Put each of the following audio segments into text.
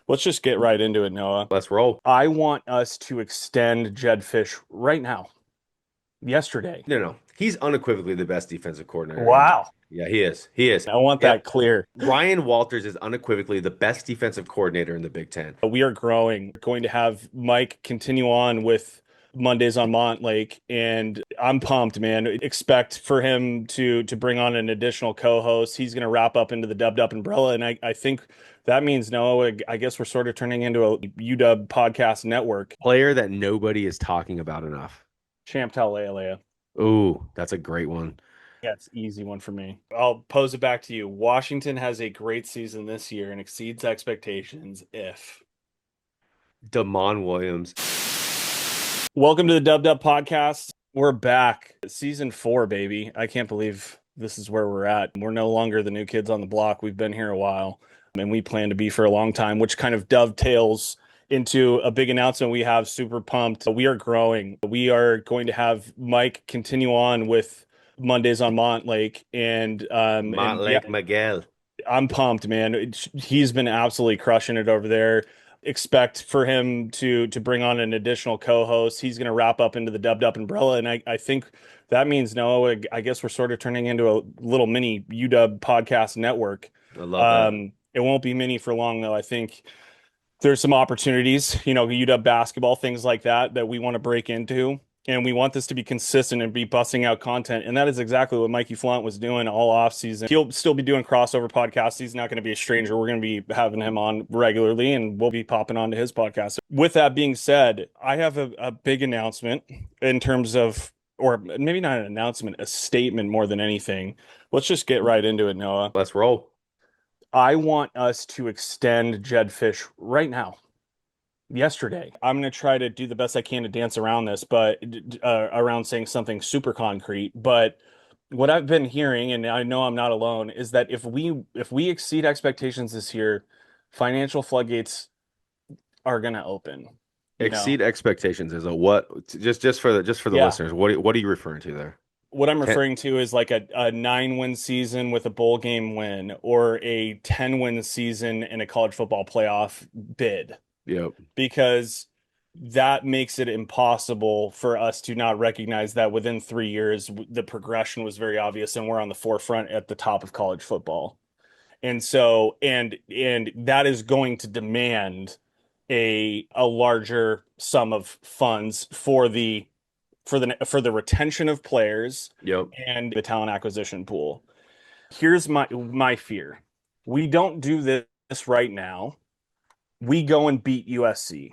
Let's just get right into it, Noah. Let's roll. I want us to extend Jedd Fisch right now, yesterday. No. He's unequivocally the best defensive coordinator in the. Wow. Yeah, he is. He is. I want Yep. that clear. Ryan Walters is unequivocally the best defensive coordinator in the Big Ten. We are growing. We're going to have Mike continue on with Mondays on Montlake, and I'm pumped, man. Expect for him to bring on an additional co-host. He's going to wrap up into the Dubbed Up umbrella, and I think that means no. I guess we're sort of turning into a UW podcast network. Player that nobody is talking about enough. Champ Talea. Ooh, that's a great one. Yeah, it's an easy one for me. I'll pose it back to you. Washington has a great season this year and exceeds expectations if. Damon Williams. Welcome to the Dubbed Up Podcast. We're back. Season 4, baby. I can't believe this is where we're at. We're no longer the new kids on the block. We've been here a while, and we plan to be for a long time, which kind of dovetails into a big announcement we have. Super pumped. We are growing. We are going to have Mike continue on with Mondays on Montlake, and yeah, Montlake Miguel. I'm pumped, man. He's been absolutely crushing it over there. Expect for him to bring on an additional co-host. He's going to wrap up into the Dubbed Up umbrella, and I think that means no. I guess we're sort of turning into a little mini UW podcast network. I love that. It won't be mini for long though. I think there's some opportunities, UW basketball, things like that we want to break into. And we want this to be consistent and be busting out content. And that is exactly what Mikey Flount was doing all off season. He'll still be doing crossover podcasts. He's not going to be a stranger. We're going to be having him on regularly and we'll be popping onto his podcast. With that being said, I have a big announcement in terms of, or maybe not an announcement, a statement more than anything. Let's just get right into it, Noah. Let's roll. I want us to extend Jedd Fisch right now, yesterday. I'm going to try to do the best I can to dance around this, but around saying something super concrete. But what I've been hearing, and I know I'm not alone, is that if we exceed expectations this year, financial floodgates are going to open. You know, Exceed expectations is a what? Just for the yeah. listeners. What are you referring to there? What I'm Ten, referring to is like a 9-win season with a bowl game win or a 10-win season in a college football playoff bid, yep. because that makes it impossible for us to not recognize that within 3 years, the progression was very obvious and we're on the forefront at the top of college football. And so, and that is going to demand a larger sum of funds for the retention of players Yep. and the talent acquisition pool. Here's my fear. We don't do this right now. We go and beat USC.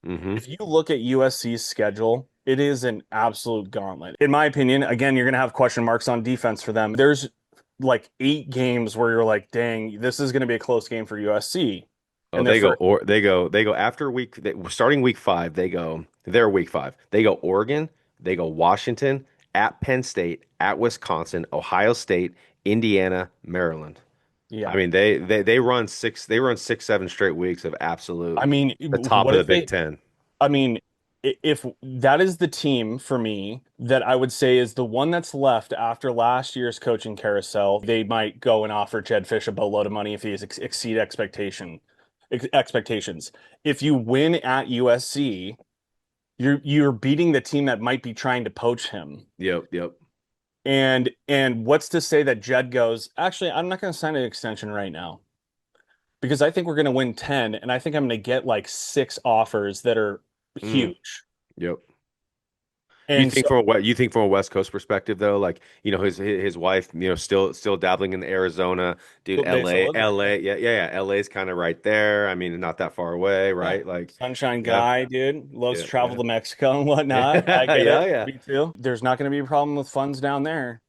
Mm-hmm. If you look at USC's schedule, it is an absolute gauntlet. In my opinion, again, you're going to have question marks on defense for them. There's like 8 games where you're like, dang, this is going to be a close game for USC. Oh, And they're they go for or they go after starting week 5. They're week 5. They go Oregon, they go Washington, at Penn State, at Wisconsin, Ohio State, Indiana, Maryland. I yeah. mean, they run 6, 7 straight weeks of absolute I mean, the top what of the if Big they Ten. I mean, if that is the team for me that I would say is the one that's left after last year's coaching carousel, they might go and offer Jedd Fisch a boatload of money if he exceed expectations. If you win at USC, you're beating the team that might be trying to poach him. Yep. And what's to say that Jedd goes, actually, I'm not going to sign an extension right now because I think we're going to win 10 and I think I'm going to get like 6 offers that are Mm, huge. yep. You And think so from a West Coast perspective though, like his wife, still dabbling in Arizona, dude. they still live there. Yeah. Yeah. LA's kind of right there. I mean, not that far away, Yeah. right? Like, Sunshine yeah, guy, dude. Loves to travel yeah, to Mexico and whatnot. I yeah, get it. yeah. Me too. There's not going to be a problem with funds down there.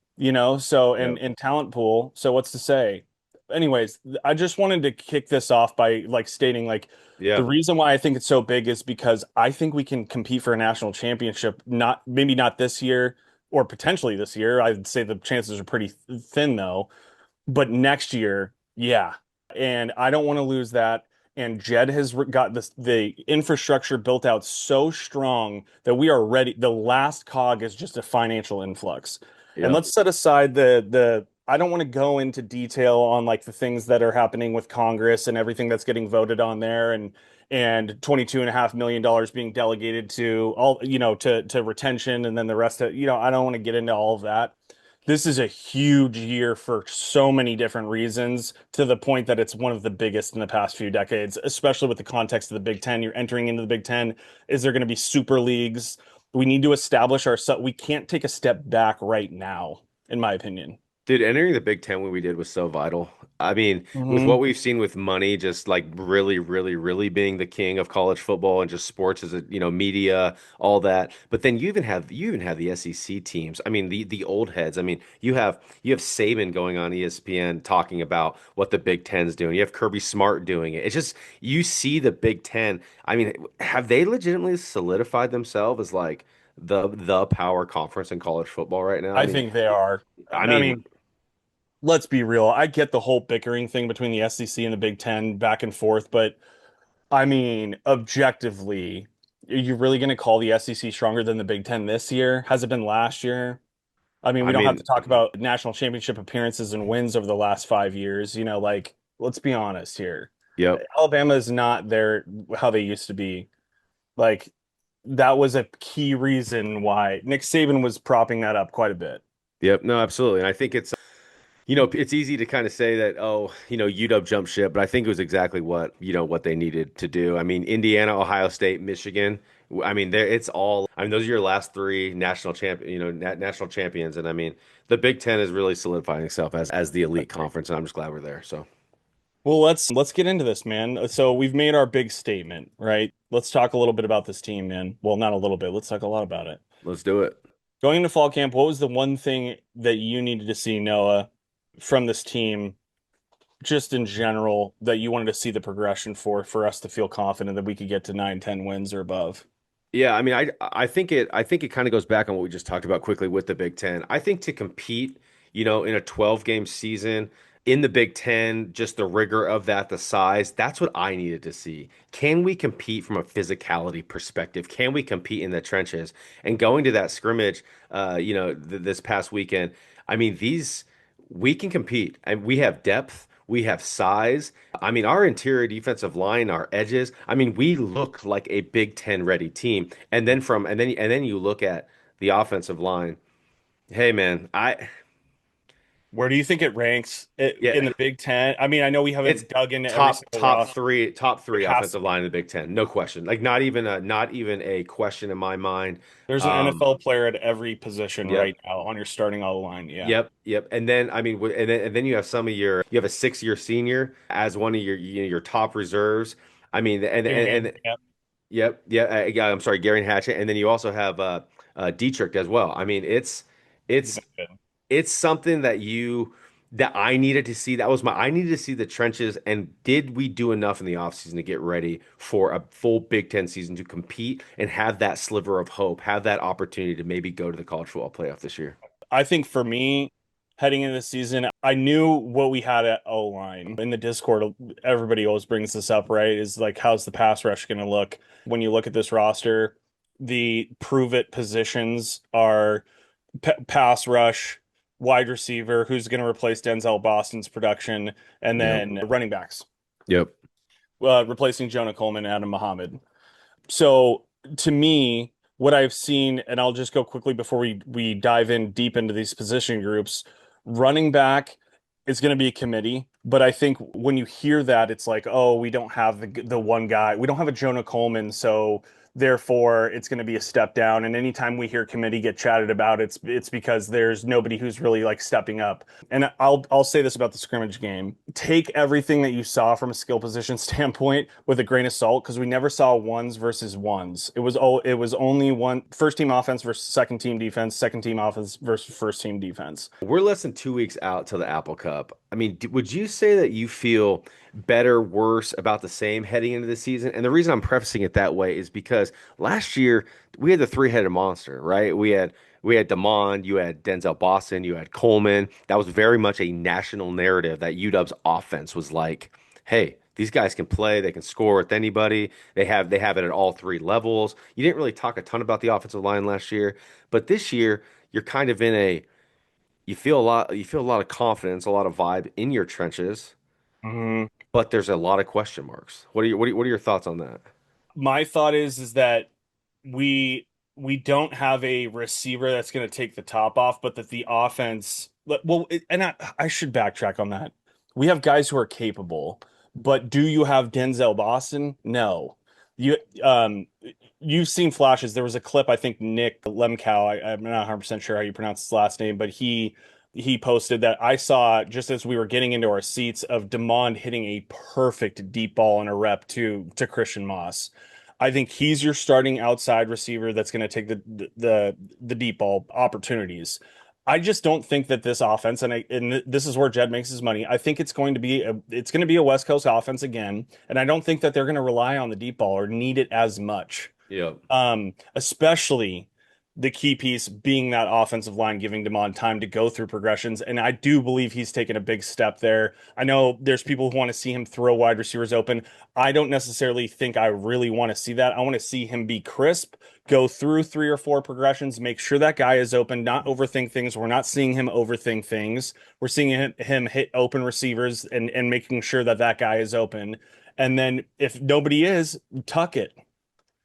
So Yep. and talent pool. So what's to say? Anyways, I just wanted to kick this off by like stating like the Yeah. reason why I think it's so big is because I think we can compete for a national championship, not maybe not this year or potentially this year. I'd say the chances are pretty thin though, but next year, yeah. And I don't want to lose that. And Jedd has got the infrastructure built out so strong that we are ready. The last cog is just a financial influx. And Yep. let's set aside I don't want to go into detail on like the things that are happening with Congress and everything that's getting voted on there and $22.5 million being delegated to all, to retention and then the rest of, I don't want to get into all of that. This is a huge year for so many different reasons to the point that it's one of the biggest in the past few decades, especially with the context of the Big Ten. You're entering into the Big Ten. Is there going to be super leagues? We need to establish ourselves. We can't take a step back right now, in my opinion. Dude, entering the Big Ten when we did was so vital. I mean, with what Hmm. we've seen with money, just like really, really, really being the king of college football and just sports as a, media, all that. But then you even have the SEC teams. I mean, the old heads. I mean, you have Saban going on ESPN talking about what the Big Ten's doing. You have Kirby Smart doing it. It's just you see the Big Ten. I mean, have they legitimately solidified themselves as like the power conference in college football right now? I think they are. I I mean, mean, let's be real. I get the whole bickering thing between the SEC and the Big Ten back and forth, but I mean, objectively, are you really going to call the SEC stronger than the Big Ten this year? Has it been last year? I mean, we I don't have to mean, talk about national championship appearances and wins over the last 5 years. Like, let's be honest here. yep. Alabama is not there how they used to be. Like, that was a key reason why Nick Saban was propping that up quite a bit. Yep, no, absolutely. And I think it's easy to kind of say that, oh, UW jumped ship, but I think it was exactly what they needed to do. I mean, Indiana, Ohio State, Michigan. I mean, it's all. I mean, those are your last three national national champions, and I mean, the Big Ten is really solidifying itself as the elite conference, and I'm just glad we're there. So Well, let's get into this, man. So we've made our big statement, right? Let's talk a little bit about this team, man. Well, not a little bit. Let's talk a lot about it. let's do it. Going into fall camp, what was the one thing that you needed to see, Noah, from this team, just in general, that you wanted to see the progression for us to feel confident that we could get to 9, 10 wins or above? Yeah, I mean, I think it kind of goes back on what we just talked about quickly with the Big Ten. I think to compete, in a 12 game season in the Big Ten, just the rigor of that, the size, that's what I needed to see. Can we compete from a physicality perspective? Can we compete in the trenches? And going to that scrimmage, this past weekend, I mean, we can compete and we have depth. We have size. I mean, our interior defensive line, our edges. I mean, we look like a Big Ten ready team. And then you look at the offensive line. Hey, man, Where do you think it ranks in yeah, the Big Ten? I mean, I know we it's haven't dug into every top single top roster. three top It three has to offensive be. line in the Big Ten, no question. Like not even a question in my mind. There's an Um, NFL player at every position yep. right now on your starting all line. Yeah. Yep, yep. And then I mean, and then you have you have a 6 year senior as one of your top reserves. I mean, and Yeah, yep, yeah, yeah. I'm sorry, Gary Hatchett, and then you also have Dietrich as well. I mean, he's it's been good. it's something that I needed to see. I needed to see the trenches, and did we do enough in the offseason to get ready for a full Big Ten season to compete and have that sliver of hope, have that opportunity to maybe go to the college football playoff this year? I think for me, heading into the season, I knew what we had at O line. In the Discord, everybody always brings this up, right? Is like, how's the pass rush going to look? When you look at this roster, the prove it positions are pass rush, wide receiver, who's going to replace Denzel Boston's production, and Yep. then running backs, Yep. replacing Jonah Coleman and Adam Muhammad. So to me, what I've seen, and I'll just go quickly before we dive in deep into these position groups, running back is going to be a committee. But I think when you hear that, it's like, oh, we don't have the one guy, we don't have a Jonah Coleman, so therefore it's going to be a step down. And anytime we hear committee get chatted about, it's because there's nobody who's really like stepping up. And I'll say this about the scrimmage game. Take everything that you saw from a skill position standpoint with a grain of salt, because we never saw ones versus ones. It was only one first team offense versus second team defense, second team offense versus first team defense. We're less than 2 weeks out till the Apple Cup. I mean, would you say that you feel better, worse, about the same heading into the season? And the reason I'm prefacing it that way is because last year we had the three-headed monster, right? We had Demond, you had Denzel Boston, you had Coleman. That was very much a national narrative that UW's offense was like, hey, these guys can play, they can score with anybody. They have it at all three levels. You didn't really talk a ton about the offensive line last year, but this year you're kind of in a you feel a lot of confidence, a lot of vibe in your trenches, Mhm. but there's a lot of question marks. What are your thoughts on that? My thought is that we we don't have a receiver that's going to take the top off, but that the offense, and I should backtrack on that. We have guys who are capable, but do you have Denzel Boston? No. You um you've seen flashes. There was a clip, I think Nick Lemkow, I'm not 100% sure how you pronounce his last name, but he posted that I saw just as we were getting into our seats of Demond hitting a perfect deep ball in a rep to Christian Moss. I think he's your starting outside receiver that's going to take the deep ball opportunities. I just don't think that this offense, and this is where Jedd makes his money. I think it's going to be a West Coast offense again, and I don't think that they're going to rely on the deep ball or need it as much. Yeah. Especially the key piece being that offensive line, giving Demond time to go through progressions. And I do believe he's taken a big step there. I know there's people who want to see him throw wide receivers open. I don't necessarily think I really want to see that. I want to see him be crisp, go through 3 or 4 progressions, make sure that guy is open, not overthink things. We're not seeing him overthink things. We're seeing him hit open receivers and making sure that that guy is open. And then if nobody is, tuck it.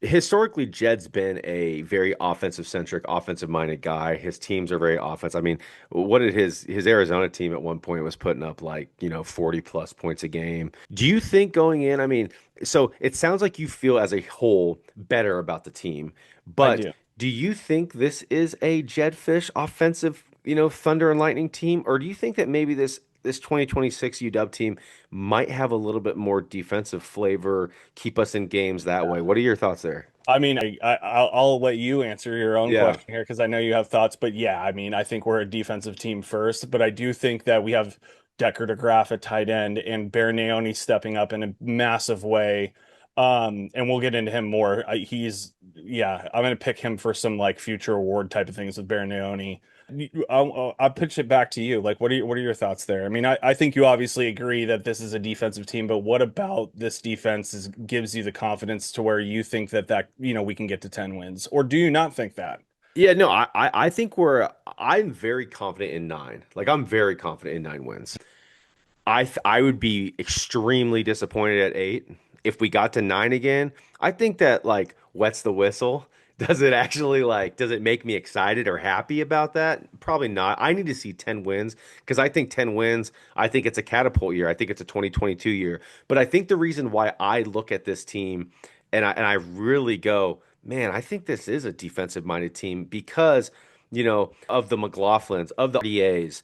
Historically, Jed's been a very offensive centric, offensive minded guy. His teams are very offense. I mean, what did his Arizona team at one point was putting up like, 40 plus points a game. Do you think going in, I mean, so it sounds like you feel as a whole better about the team, I but do. do you think this is a Jedd Fisch offensive, Thunder and Lightning team, or do you think that maybe this 2026 UW team might have a little bit more defensive flavor, keep us in games that way? What are your thoughts there? I mean, I'll let you answer your own Yeah. question here because I know you have thoughts. But yeah, I mean, I think we're a defensive team first, but I do think that we have Decker DeGraaf at tight end and Bear Naoni stepping up in a massive way. And we'll get into him more. Yeah, I'm gonna pick him for some like future award type of things with Bear Naoni. I'll pitch it back to you. Like, what are your thoughts there? I mean, I think you obviously agree that this is a defensive team, but what about this gives you the confidence to where you think that we can get to 10 wins, or do you not think that? Yeah, no, I think I'm very confident in nine. Like I'm very confident in 9 wins. I would be extremely disappointed at 8. If we got to 9 again, I think that like wets the whistle. Does it actually does it make me excited or happy about that? Probably not. I need to see 10 wins because I think 10 wins, I think it's a catapult year. I think it's a 2022 year. But I think the reason why I look at this team and I really go, man, I think this is a defensive minded team because of the McLaughlins, of the RDAs,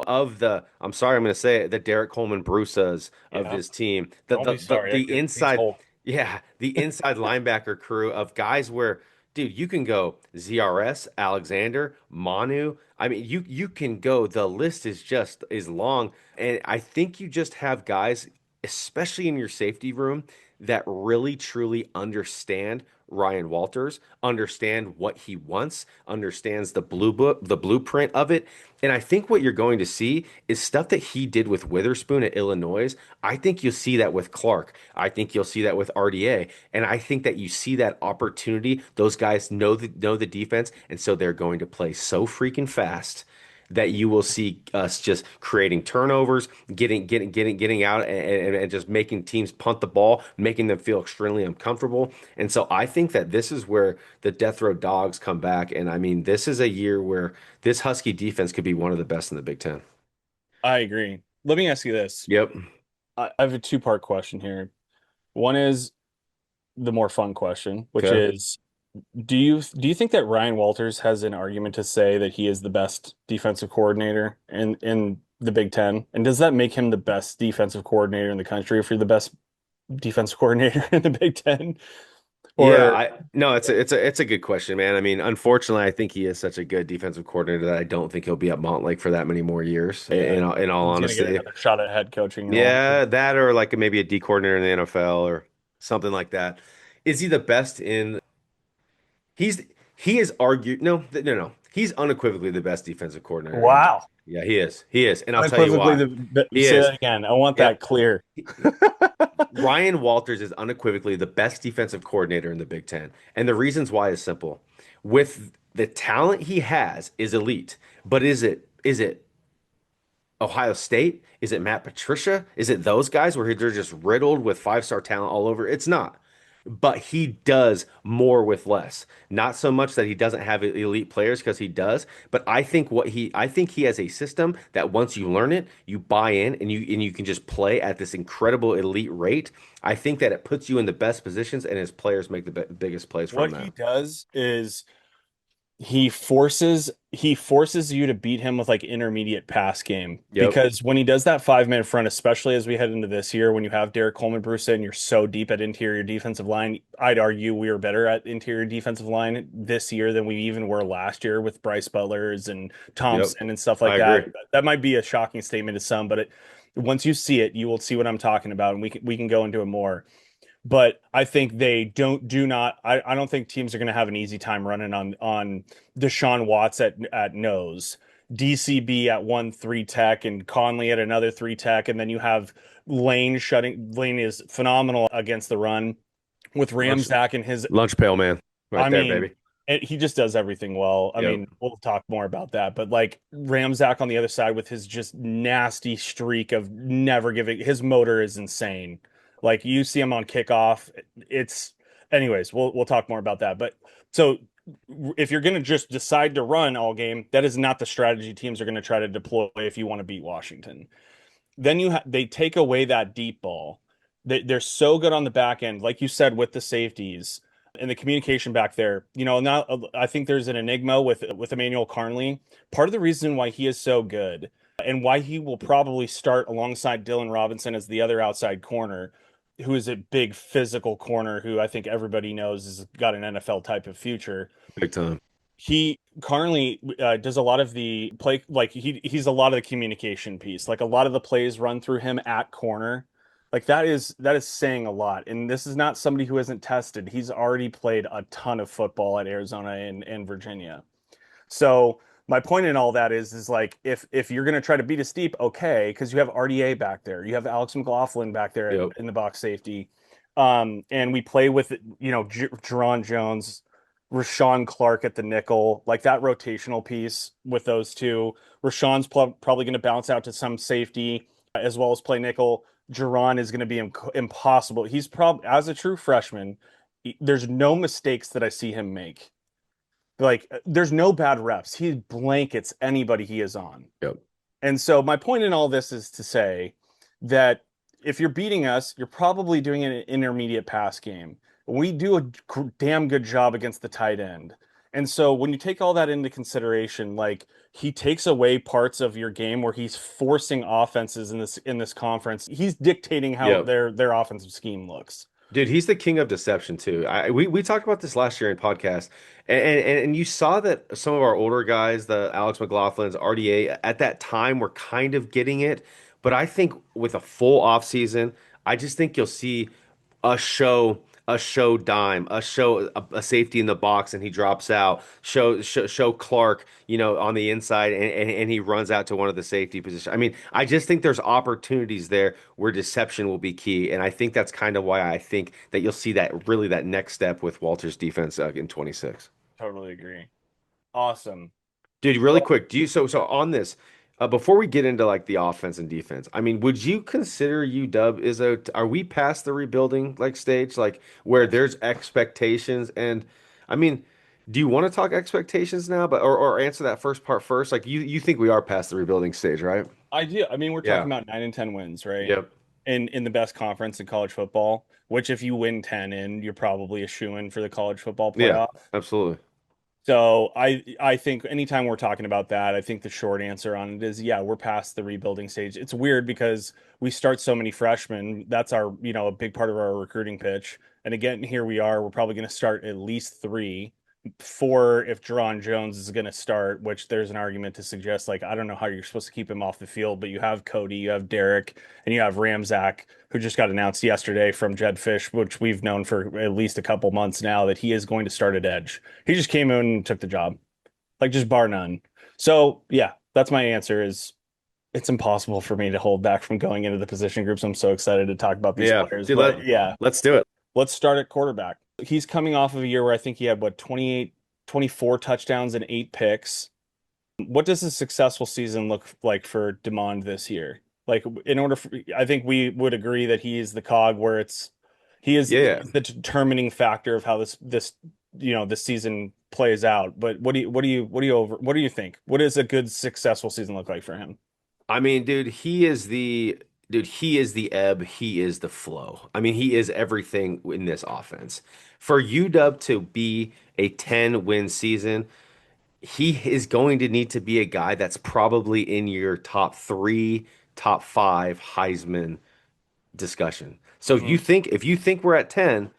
of I'm sorry, I'm going to say it, the Derek Coleman Brusas of Yeah, this team, don't be sorry. the He's inside, whole. yeah, the inside linebacker crew of guys where, dude, you can go ZRS, Alexander, Manu. I mean, you can go. The list is long, and I think you just have guys, especially in your safety room, that really truly understand Ryan Walters, understand what he wants, understands the blueprint of it. And I think what you're going to see is stuff that he did with Witherspoon at Illinois. I think you'll see that with Clark. I think you'll see that with RDA. And I think that you see that opportunity. Those guys know the defense, and so they're going to play so freaking fast that you will see us just creating turnovers, getting out and just making teams punt the ball, making them feel extremely uncomfortable. And so I think that this is where the death row dogs come back. And I mean, this is a year where this Husky defense could be one of the best in the Big Ten. I agree. Let me ask you this. Yep. I have a two-part question here. One is the more fun question, which Okay. is, do you think that Ryan Walters has an argument to say that he is the best defensive coordinator in the Big Ten? And does that make him the best defensive coordinator in the country if you're the best defensive coordinator in the Big Ten? Yeah, Or I no, it's a good question, man. I mean, unfortunately, I think he is such a good defensive coordinator that I don't think he'll be at Montlake for that many more years. yeah, In all he's gonna get honesty, another shot at head coaching in all yeah, honesty. that or like maybe a D coordinator in the NFL or something like that. Is he the best in? He's he is argued no. He's unequivocally the best defensive coordinator in. Wow. Yeah, he is. He is, and I'll tell you Unequivocally why. He say is. that again. I want that Yep. clear. Ryan Walters is unequivocally the best defensive coordinator in the Big Ten. And the reasons why is simple. With the talent he has is elite, but is it Is it Ohio State? Is it Matt Patricia? Is it those guys where they're just riddled with five-star talent all over? It's not. But he does more with less. Not so much that he doesn't have elite players because he does, but I think he has a system that once you learn it, you buy in and you can just play at this incredible elite rate. I think that it puts you in the best positions and his players make the biggest plays from What he that. does is he forces you to beat him with like intermediate pass game Yep. because when he does that 5 minute front, especially as we head into this year, when you have Derek Coleman, Bruce, and you're so deep at interior defensive line, I'd argue we are better at interior defensive line this year than we even were last year with Bryce Butlers and Yep. Thompson and stuff I like that. agree. That might be a shocking statement to some, but once you see it, you will see what I'm talking about, and we can go into it more. But I think they do not. I don't think teams are going to have an easy time running on Deshaun Watts at nose, DCB at 1 3 tech, and Conley at another 3 tech, and then you have Lane is phenomenal against the run with Lunch Ramzak and his. lunch pail man. Right I there, mean, baby. he just does everything well. I Yep. mean, we'll talk more about that, but like Ramzak on the other side with his just nasty streak of never giving, his motor is insane. Like you see him on kickoff, it's anyways, we'll talk more about that. But so if you're going to just decide to run all game, that is not the strategy teams are going to try to deploy if you want to beat Washington. Then they take away that deep ball. They're so good on the back end, like you said, with the safeties and the communication back there. Now I think there's an enigma with Emmanuel Conley. Part of the reason why he is so good and why he will probably start alongside Dylan Robinson as the other outside corner, who is a big physical corner who I think everybody knows has got an NFL type of future. Big time. He currently does a lot of the play, like he's a lot of the communication piece. Like a lot of the plays run through him at corner. Like that is saying a lot. And this is not somebody who isn't tested. He's already played a ton of football at Arizona and Virginia. So my point in all that is like if you're gonna try to beat a steep, okay, because you have RDA back there, you have Alex McLaughlin back there Yep. in the box safety, and we play with Jerron Jones, Rashawn Clark at the nickel, like that rotational piece with those two. Rashawn's probably going to bounce out to some safety as well as play nickel. Jerron is going to be impossible. He's probably as a true freshman. There's no mistakes that I see him make. Like there's no bad reps. He blankets anybody he is on. Yep. And so my point in all this is to say that if you're beating us, you're probably doing an intermediate pass game. We do a damn good job against the tight end. And so when you take all that into consideration, like he takes away parts of your game where he's forcing offenses in this conference. He's dictating how Yep. their offensive scheme looks. Dude, he's the king of deception too. We talked about this last year in podcast, and you saw that some of our older guys, the Alex McLaughlin's, RDA, at that time were kind of getting it. But I think with a full off season, I just think you'll see a show, a show dime, a safety in the box, and he drops out. Show Clark, on the inside, and he runs out to one of the safety positions. I mean, I just think there's opportunities there where deception will be key, and I think that's kind of why I think that you'll see that next step with Walter's defense in 26. Totally agree. Awesome. Dude, really Well, quick, do you so on this before we get into like the offense and defense? I mean, would you consider UW are we past the rebuilding like stage, like where yes, there's expectations? And I mean, do you want to talk expectations now, but or answer that first part first? Like you think we are past the rebuilding stage, right? I do. I mean, we're Yeah. talking about 9 and 10 wins, right? Yep. In the best conference in college football, which if you win 10 in, you're probably a shoo-in for the college football Yeah, playoff. absolutely. So I think anytime we're talking about that, I think the short answer on it is yeah, we're past the rebuilding stage. It's weird because we start so many freshmen. That's a big part of our recruiting pitch. And again, here we are. We're probably going to start at least three, four if Jerron Jones is going to start, which there's an argument to suggest like I don't know how you're supposed to keep him off the field, but you have Cody, you have Derek, and you have Ramzak, who just got announced yesterday from Jedd Fisch, which we've known for at least a couple months now that he is going to start at edge. He just came in and took the job, like just bar none. So yeah, that's my answer. Is it's impossible for me to hold back from going into the position groups. I'm so excited to talk about these Yeah, players. dude, But yeah, let's do it. let's start at quarterback. He's coming off of a year where I think he had 28, 24 touchdowns and 8 picks. What does a successful season look like for Demond this year? Like in order for, I think we would agree that he is the cog where Yeah. he's the determining factor of how this season plays out. But what do you think? What does a good successful season look like for him? I mean, he is the ebb, he is the flow. I mean, he is everything in this offense. For UW to be a 10-win season, he is going to need to be a guy that's probably in your top three, top five Heisman discussion. So Mhm. if you think we're at 10,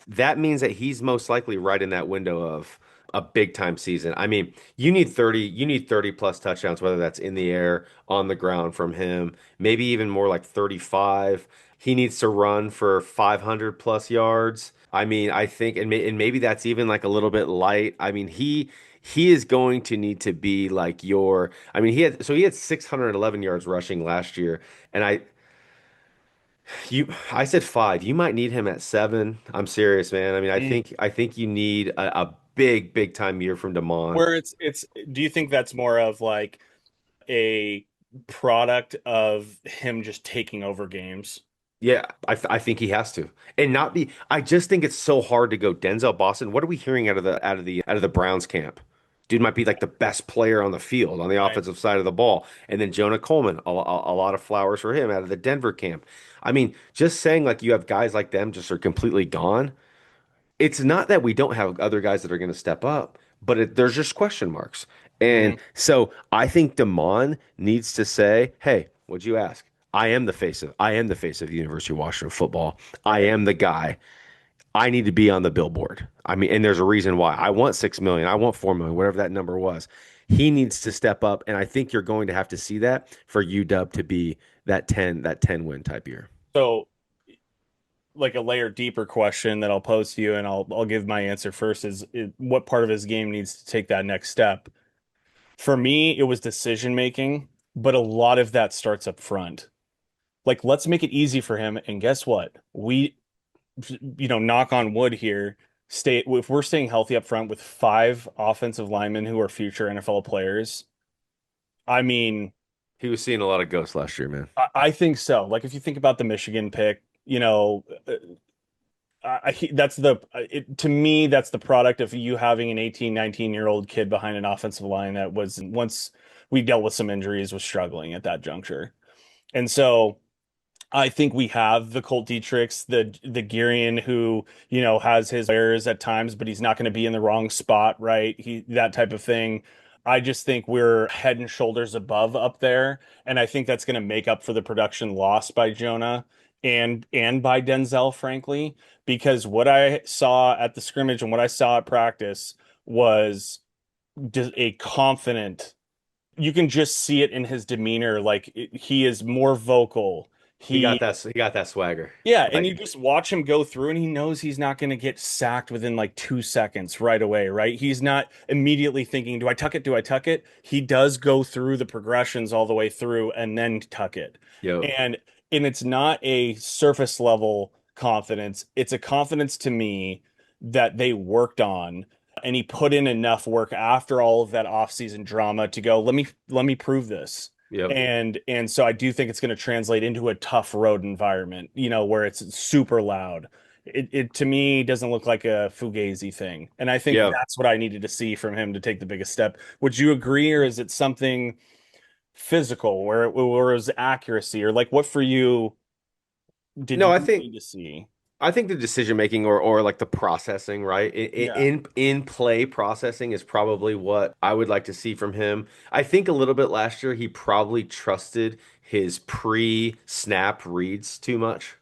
that means that he's most likely right in that window of a big time season. I mean, you need 30 plus touchdowns, whether that's in the air, on the ground from him, maybe even more like 35. He needs to run for 500 plus yards. I mean, I think, and maybe that's even like a little bit light. I mean, he is going to need to be like I mean, he had 611 yards rushing last year, and I said five. You might need him at seven. I'm serious, man. I mean, I think you need a big time year from Damon. Where it's do you think that's more of like a product of him just taking over games? Yeah, I think he has to, and not be. I just think it's so hard to go Denzel Boston. What are we hearing out of the Browns camp? Dude might be like the best player on the field on the Right. offensive side of the ball, and then Jonah Coleman, a lot of flowers for him out of the Denver camp. I mean, just saying like you have guys like them just are completely gone. It's not that we don't have other guys that are going to step up, but there's just question marks. And Mhm. so I think Damon needs to say, "Hey, what'd you ask? I am the face of the University of Washington football. I Right. am the guy. I need to be on the billboard. I mean, and there's a reason why. I want 6 million. I want 4 million, whatever that number was. He needs to step up, and I think you're going to have to see that for UW to be that 10 win type year. So like a layer deeper question that I'll pose to you, and I'll give my answer first what part of his game needs to take that next step? For me, it was decision making, but a lot of that starts up front. Like, let's make it easy for him. And guess what? Knock on wood here, stay if we're staying healthy up front with five offensive linemen who are future NFL players. I mean, He was seeing a lot of ghosts last year, man. I think so. Like, if you think about the Michigan pick, that's to me, that's the product of you having an 18, 19-year-old kid behind an offensive line that was once we dealt with some injuries was struggling at that juncture. And so I think we have the Colt Dietrichs, the Girion who, has his errors at times, but he's not going to be in the wrong spot, right? That type of thing. I just think we're head and shoulders above up there, and I think that's going to make up for the production lost by Jonah and by Denzel, frankly, because what I saw at the scrimmage and what I saw at practice was just a confident. You can just see it in his demeanor, like he is more vocal. He He got that swagger. Yeah, and you Like, just watch him go through, and he knows he's not going to get sacked within like 2 seconds right away, right? He's not immediately thinking, do I tuck it? Do I tuck it? He does go through the progressions all the way through and then tuck it. yo, And and it's not a surface level confidence. It's a confidence to me that they worked on, and he put in enough work after all of that offseason drama to go, let me prove this. yep, And so I do think it's going to translate into a tough road environment, where it's super loud. It to me doesn't look like a Fugazi thing. And I think yeah. that's what I needed to see from him to take the biggest step. Would you agree, or is it something physical where it was accuracy, or like what for you did No, you need to see? I think the decision making or like the processing, right? Yeah. In play processing is probably what I would like to see from him. I think a little bit last year he probably trusted his pre-snap reads too much.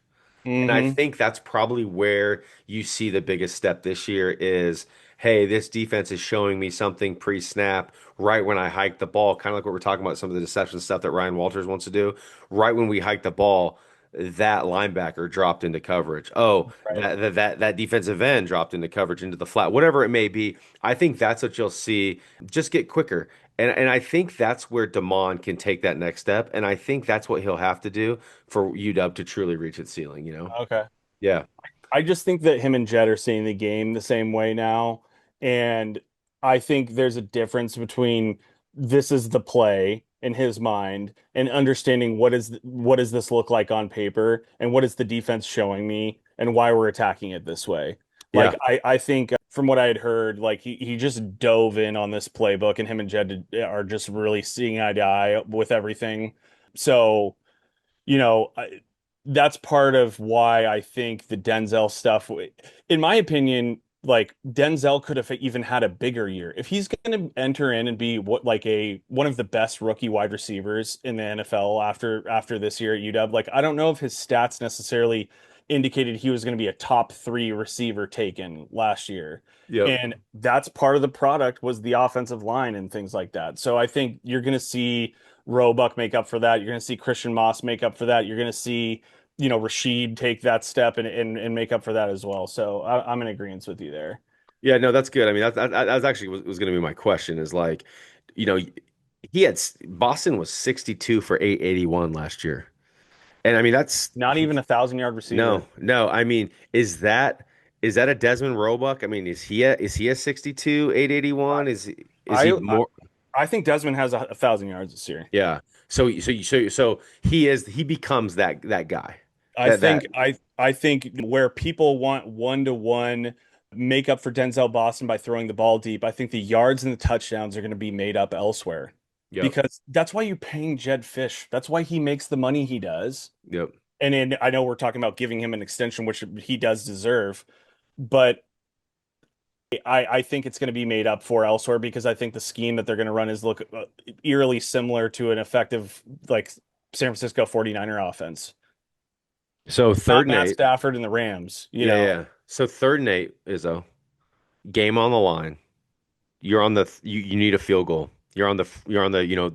And I Mm-hmm. think that's probably where you see the biggest step this year is, hey, this defense is showing me something pre-snap right when I hike the ball, kind of like what we're talking about, some of the deception stuff that Ryan Walters wants to do. Right when we hike the ball, that linebacker dropped into coverage. Oh, Right. that defensive end dropped into coverage into the flat, whatever it may be. I think that's what you'll see. Just get quicker. And I think that's where Damon can take that next step. And I think that's what he'll have to do for UW to truly reach its ceiling, you know? Okay. Yeah. I just think that him and Jed are seeing the game the same way now. And I think there's a difference between this is the play in his mind and understanding what does this look like on paper and what is the defense showing me and why we're attacking it this way. Like Yeah. I think from what I had heard, like he just dove in on this playbook and him and Jedd are just really seeing eye to eye with everything. So you know, that's part of why I think the Denzel stuff, in my opinion, like Denzel could have even had a bigger year. If he's going to enter in and be what like a one of the best rookie wide receivers in the NFL after this year at UW, like I don't know if his stats necessarily indicated he was going to be a top three receiver taken last year. Yep. And that's part of the product was the offensive line and things like that. So I think you're going to see Roebuck make up for that. You're going to see Christian Moss make up for that. You're going to see, Rashid take that step and make up for that as well. So I'm in agreement with you there. Yeah, no, that's good. I mean, that's actually was going to be my question is like, you know, he had Boston was 62 for 881 last year. And I mean, that's Not even a 1,000-yard receiver. no, no. I mean, is that a Desmond Roebuck? I mean, is he a 62, I 881? Is he I more? I think Dezmen has a 1,000 yards this year. Yeah. So he becomes that guy. I That think I think where people want one-to-one make up for Denzel Boston by throwing the ball deep, I think the yards and the touchdowns are going to be made up elsewhere. Yep. Because that's why you're paying Jedd Fisch. That's why he makes the money he does. Yep. And then I know we're talking about giving him an extension, which he does deserve, but I think it's going to be made up for elsewhere because I think the scheme that they're going to run is look eerily similar to an effective like San Francisco 49er offense. So Not third and Matt eight. Stafford and the Rams, you Yeah, know. yeah. So third and eight, Izzo. Game on the line. You're on the you need a field goal. You're on the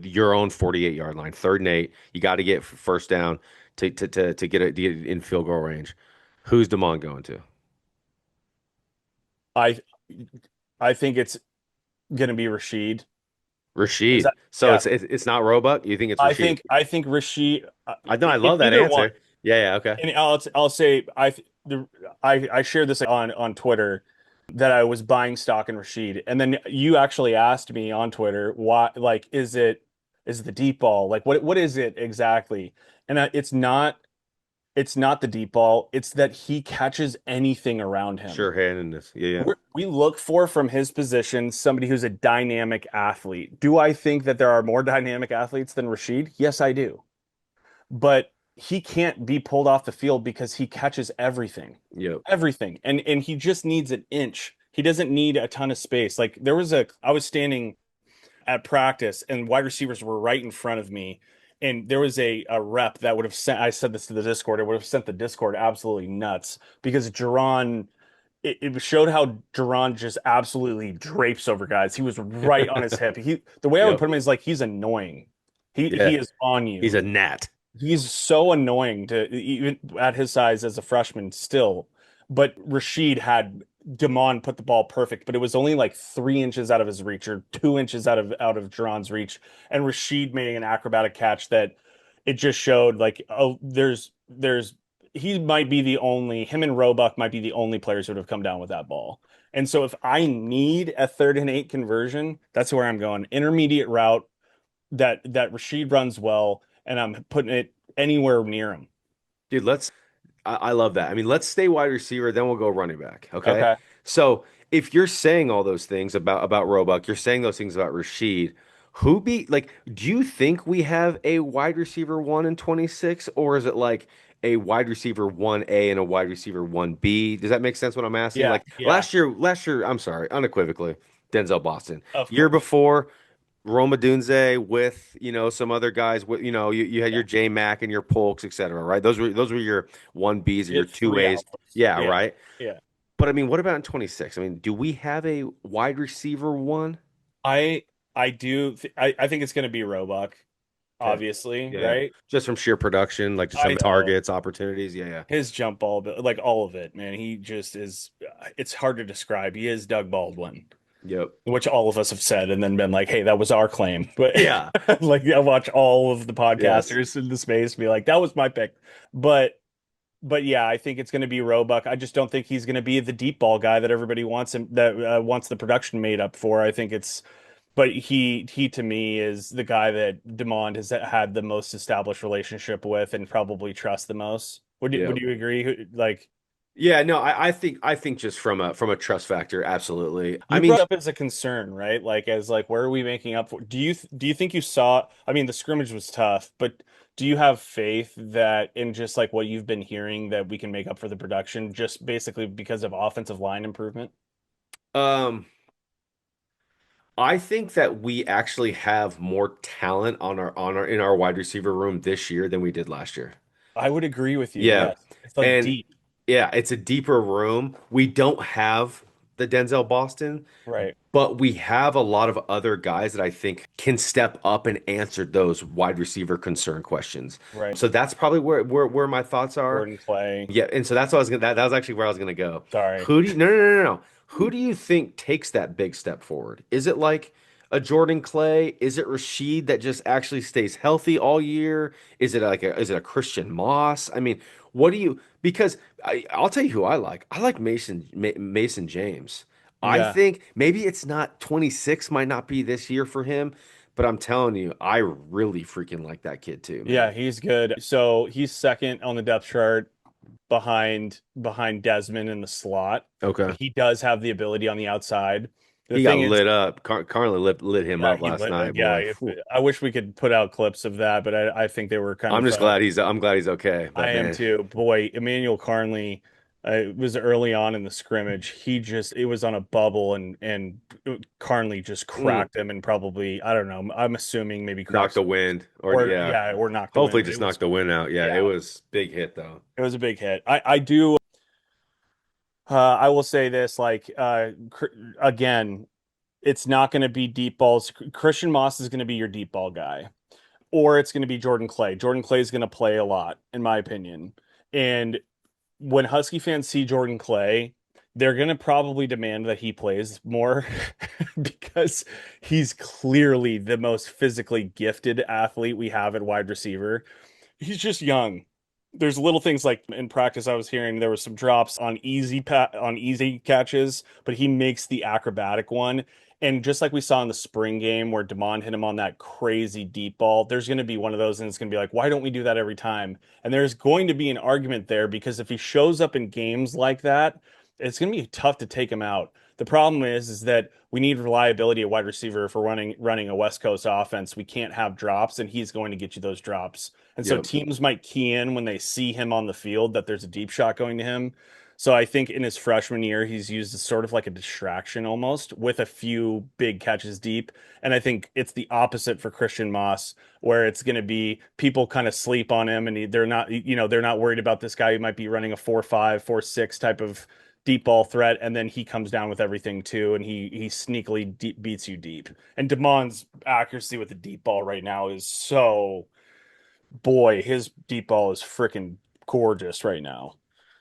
your own 48-yard line. Third and eight. You got to get first down to get in field goal range. Who's Demond going to? I I think it's going to be Rashid. Is Rashid. that So yeah. it's not Roebuck. You think it's Rashid? I think Rashid I know. I it's love that either one. answer. Yeah. Yeah. Okay. And I'll say I shared this on Twitter that I was buying stock in Rashid, and then you actually asked me on Twitter why like is it the deep ball like what is it exactly? And it's not the deep ball. It's that he catches anything around him. Sure-handedness. Yeah. Yeah. We look for from his position somebody who's a dynamic athlete. Do I think that there are more dynamic athletes than Rashid? Yes, I do, but he can't be pulled off the field because he catches everything, Yep. everything, and he just needs an inch. He doesn't need a ton of space. Like I was standing at practice and wide receivers were right in front of me, and there was a rep that would have sent. I said this to the Discord. It would have sent the Discord absolutely nuts because Duran. It showed how Duran just absolutely drapes over guys. He was right on his hip. The way I would Yep. put him is like he's annoying. Yeah. He is on He's you. a gnat. He's so annoying to even at his size as a freshman still. But Rashid had Damon put the ball perfect, but it was only like 3 inches out of his reach or 2 inches out of Duran's reach. And Rashid made an acrobatic catch that it just showed like, oh, there's he might be the only him and Roebuck might be the only players who would have come down with that ball. And so if I need a 3rd and 8 conversion, that's where I'm going. Intermediate route that Rashid runs well, and I'm putting it anywhere near him. Dude, I love that. I mean, let's stay wide receiver, then we'll go running back. Okay. Okay. So if you're saying all those things about Roebuck, you're saying those things about Rashid, do you think we have a wide receiver one in 26, or is it like a wide receiver 1A and a wide receiver 1B? Does that make sense what I'm asking? Yeah, Like yeah, last year, I'm sorry, unequivocally, Denzel Boston. of Year course. before, Roma Dunze with some other guys with you had Yeah. your J Mac and your Polks, etc. Right? Those were your one Bs or your It's two three A's. alphas. Yeah, Yeah. right. Yeah. But I mean, what about in 26? I mean, do we have a wide receiver one? I I do I think it's gonna be Roebuck, Okay. obviously, Yeah, yeah. right? Just from sheer production, like just I from know. targets, opportunities. Yeah, yeah. His jump ball, like all of it, man. He just is it's hard to describe. He is Doug Baldwin, Yep. which all of us have said and then been like, hey, that was our claim. But Yeah. like I watch all of the Yes. podcasters in the space be like, that was my pick. But But yeah, I think it's going to be Roebuck. I just don't think he's going to be the deep ball guy that everybody wants him that wants the production made up for. I think it's but he to me is the guy that Demond has had the most established relationship with and probably trusts the most. Yeah. Would you agree? Like Yeah, no, I think just from a trust factor, absolutely. I you mean, brought up as a concern, right? Like as like where are we making up for? Do you think you saw? I mean, the scrimmage was tough, but do you have faith that in just like what you've been hearing that we can make up for the production just basically because of offensive line improvement? um, I think that we actually have more talent on our in our wide receiver room this year than we did last year. I would agree with you. Yeah. Yes, it's like And deep, yeah, it's a deeper room. We don't have the Denzel Boston, right? but we have a lot of other guys that I think can step up and answer those wide receiver concern questions. Right. So that's probably where my thoughts are. Jordan Clay. Yeah, and so that's what I was gonna that was actually where I was gonna go. Sorry. Who do you no no no no no. Who do you think takes that big step forward? Is it like a Jordan Clay? Is it Rashid that just actually stays healthy all year? Is it a Christian Moss? I mean, what do you because I'll tell you who I like. I like Mason James. I Yeah. think maybe it's not 26 might not be this year for him, but I'm telling you, I really freaking like that kid too, Yeah, man. he's good. So he's second on the depth chart behind Dezmen in the slot, Okay. but he does have the ability on the outside. The He got thing is, lit up. Conley lit him yeah, up last night, yeah. boy. Phew. I wish we could put out clips of that, but I think they were kind I'm of. just glad I'm glad he's okay. I But am man, too. Boy, Emmanuel Carnley, it was early on in the scrimmage. It was on a bubble, and Carnley just mm, cracked him, and probably I don't know. I'm assuming maybe knocked cracked the some, wind or or yeah. yeah, or knocked the wind. Hopefully But just knocked the wind out. Yeah, it yeah, was big hit though. it was a big hit. I do. I will say this, like again, it's not going to be deep balls. Christian Moss is going to be your deep ball guy, or it's going to be Jordan Clay. Jordan Clay is going to play a lot, in my opinion. And when Husky fans see Jordan Clay, they're going to probably demand that he plays more because he's clearly the most physically gifted athlete we have at wide receiver. He's just young. There's little things like in practice I was hearing there was some drops on easy catches, but he makes the acrobatic one. And just like we saw in the spring game where Demond hit him on that crazy deep ball, there's going to be one of those, and it's going to be like, why don't we do that every time? And there's going to be an argument there because if he shows up in games like that, it's going to be tough to take him out. The problem is that we need reliability at wide receiver if we're running a West Coast offense. We can't have drops, and he's going to get you those drops. And so Yep. teams might key in when they see him on the field that there's a deep shot going to him. So I think in his freshman year, he's used as sort of like a distraction almost with a few big catches deep. And I think it's the opposite for Christian Moss, where it's going to be people kind of sleep on him and they're not, they're not worried about this guy who might be running a 4.5, 4.6 type of deep ball threat. And then he comes down with everything too. And he sneakily beats you deep. And Demond's accuracy with the deep ball right now is so boy, his deep ball is freaking gorgeous right now.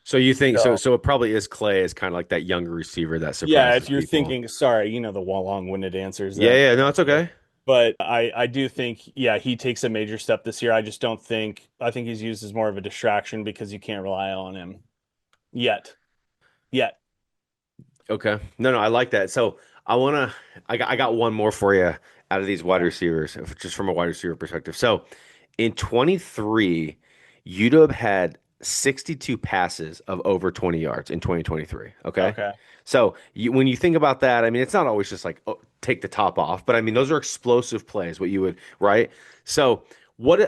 So you think so So, so it probably is Clay is kind of like that younger receiver that yeah, surprises if you're people. thinking, sorry, the long-winded answers Yeah, that, yeah, no, it's okay. but I do think, yeah, he takes a major step this year. I think he's used as more of a distraction because you can't rely on him yet. Yet. Okay. No, no, I like that. So I got one more for you out of these wide receivers, just from a wide receiver perspective. So in 23, UW had 62 passes of over 20 yards in 2023. Okay. Okay. So when you think about that, I mean, it's not always just like, oh, take the top off, but I mean, those are explosive plays, what you would, right? So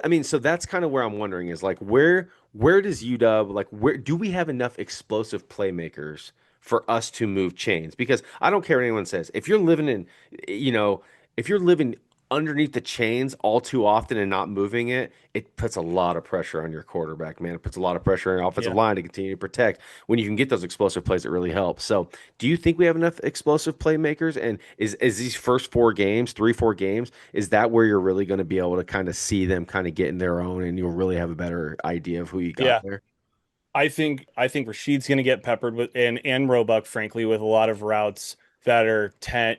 I mean, so that's kind of where I'm wondering is like, where does UW, like, where do we have enough explosive playmakers for us to move chains? Because I don't care what anyone says. If you're living in, you know, if you're living underneath the chains all too often and not moving it, it puts a lot of pressure on your quarterback, man. It puts a lot of pressure on your offensive Yeah. line to continue to protect. When you can get those explosive plays, it really helps. So, do you think we have enough explosive playmakers? And is these first 4 games, 3, 4 games, is that where you're really going to be able to kind of see them kind of getting their own, and you'll really have a better idea of who you got Yeah. there? I think Rashid's going to get peppered with and Roebuck, frankly, with a lot of routes that are 10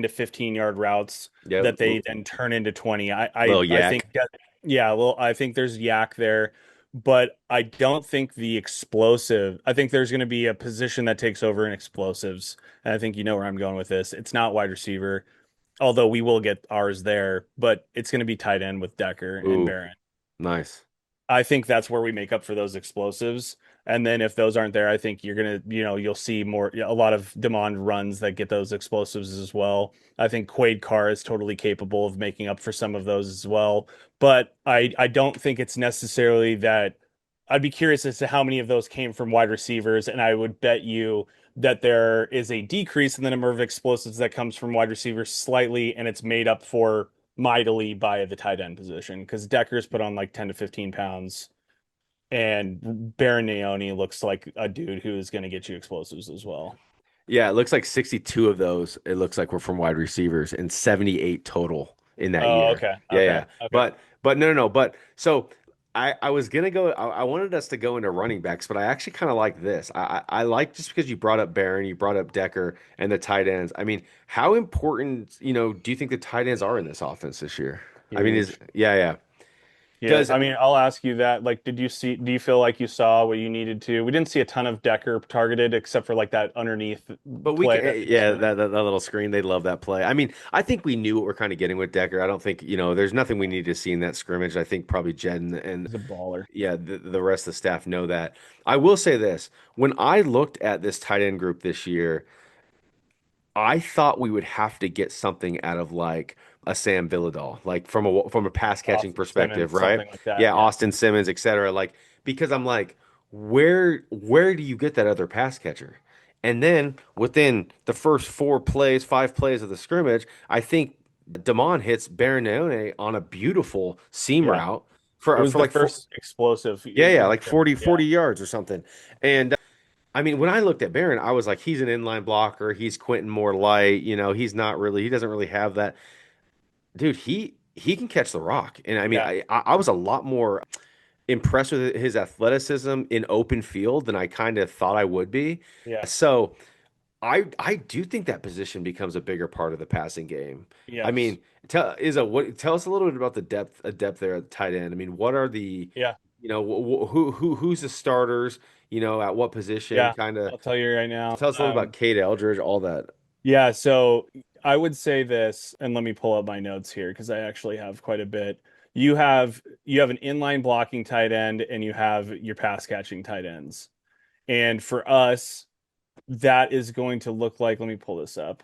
to 15 yard routes Yeah, that they then turn into 20. little I think yak. that yeah, well, I think there's yak there, but I don't think the explosive. I think there's going to be a position that takes over in explosives. And I think you know where I'm going with this. It's not wide receiver. although we will get ours there, but it's going to be tight end with Decker and Ooh, Barron. nice. I think that's where we make up for those explosives. And then if those aren't there, I think you're gonna, you'll see more a lot of demand runs that get those explosives as well. I think Quade Carr is totally capable of making up for some of those as well. But I don't think it's necessarily that. I'd be curious as to how many of those came from wide receivers, and I would bet you that there is a decrease in the number of explosives that comes from wide receivers slightly, and it's made up for mightily by the tight end position because Decker's put on like 10 to 15 pounds, and Baron Naoni looks like a dude who is going to get you explosives as well. Yeah, it looks like 62 of those, it looks like, were from wide receivers and 78 total in that Oh, year. okay. Yeah, Okay. yeah. Okay. But no, no, no. But so I was gonna go, I wanted us to go into running backs, but I actually kind of like this. I like, just because you brought up Barron, you brought up Decker and the tight ends. I mean, how important, do you think the tight ends are in this offense this year? I mean, Huge. yeah, yeah. Yeah. Because I mean, I'll ask you that. Like, do you feel like you saw what you needed to? We didn't see a ton of Decker targeted except for like that underneath But we play can, that he was yeah, doing. that little screen, they love that play. I mean, I think we knew what we're kind of getting with Decker. I don't think, there's nothing we need to see in that scrimmage. I think probably Jed and He's a baller. yeah, the rest of the staff know that. I will say this: when I looked at this tight end group this year, I thought we would have to get something out of like a Sam Villadal, like from a pass catching Austin perspective, Simmons, right? something like that. Yeah, Yeah. Austin Simmons, etc. Like, because I'm like, where do you get that other pass catcher? And then within the first 4 plays, 5 plays of the scrimmage, I think Damon hits Baronone on a beautiful seam Yeah. route It for was for the like four, first explosive yeah, yeah, right like there. 40 Yeah. 40 yards or something. And I mean, when I looked at Barron, I was like, he's an inline blocker. He's Quentin more light. He doesn't really have that. Dude, he can catch the rock. And I mean, Yeah. I was a lot more impressed with his athleticism in open field than I kind of thought I would be. Yeah. So I do think that position becomes a bigger part of the passing game. I Yes. mean, tell us a little bit about the depth there at tight end. I mean, what are the, Yeah. who's the starters, at what position, Yeah. kind of. I'll tell you right now. Tell us a little about Cade Eldridge, all that. Yeah, so I would say this, and let me pull up my notes here because I actually have quite a bit. You have an inline blocking tight end and you have your pass catching tight ends. And for us, that is going to look like, let me pull this up.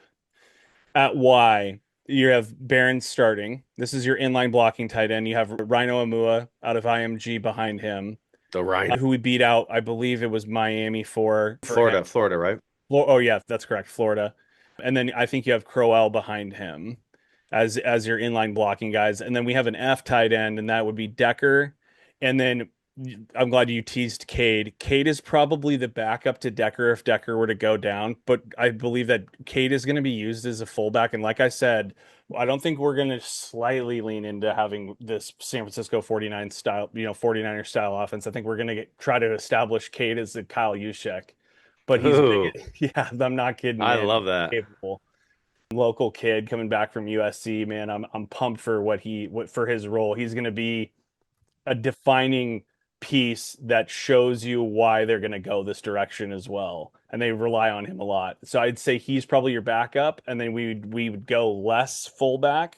At Y, you have Barron starting. This is your inline blocking tight end. You have Rhino Amua out of IMG behind him, The Rhino, who we beat out. I believe it was Miami for him. Florida, right? Oh yeah, that's correct, Florida. And then I think you have Crowell behind him as your inline blocking guys. And then we have an F tight end, and that would be Decker. And then I'm glad you teased Cade. Cade is probably the backup to Decker if Decker were to go down, but I believe that Cade is going to be used as a fullback. And like I said, I don't think we're going to slightly lean into having this San Francisco 49 style, 49er style offense. I think we're going to try to establish Cade as the Kyle Juszczyk, but he's big. Ooh, Yeah, I'm not kidding, I man. love that. Capable local kid coming back from USC, man. I'm pumped for what for his role. He's going to be a defining piece that shows you why they're going to go this direction as well. And they rely on him a lot. So I'd say he's probably your backup, and then we would go less fullback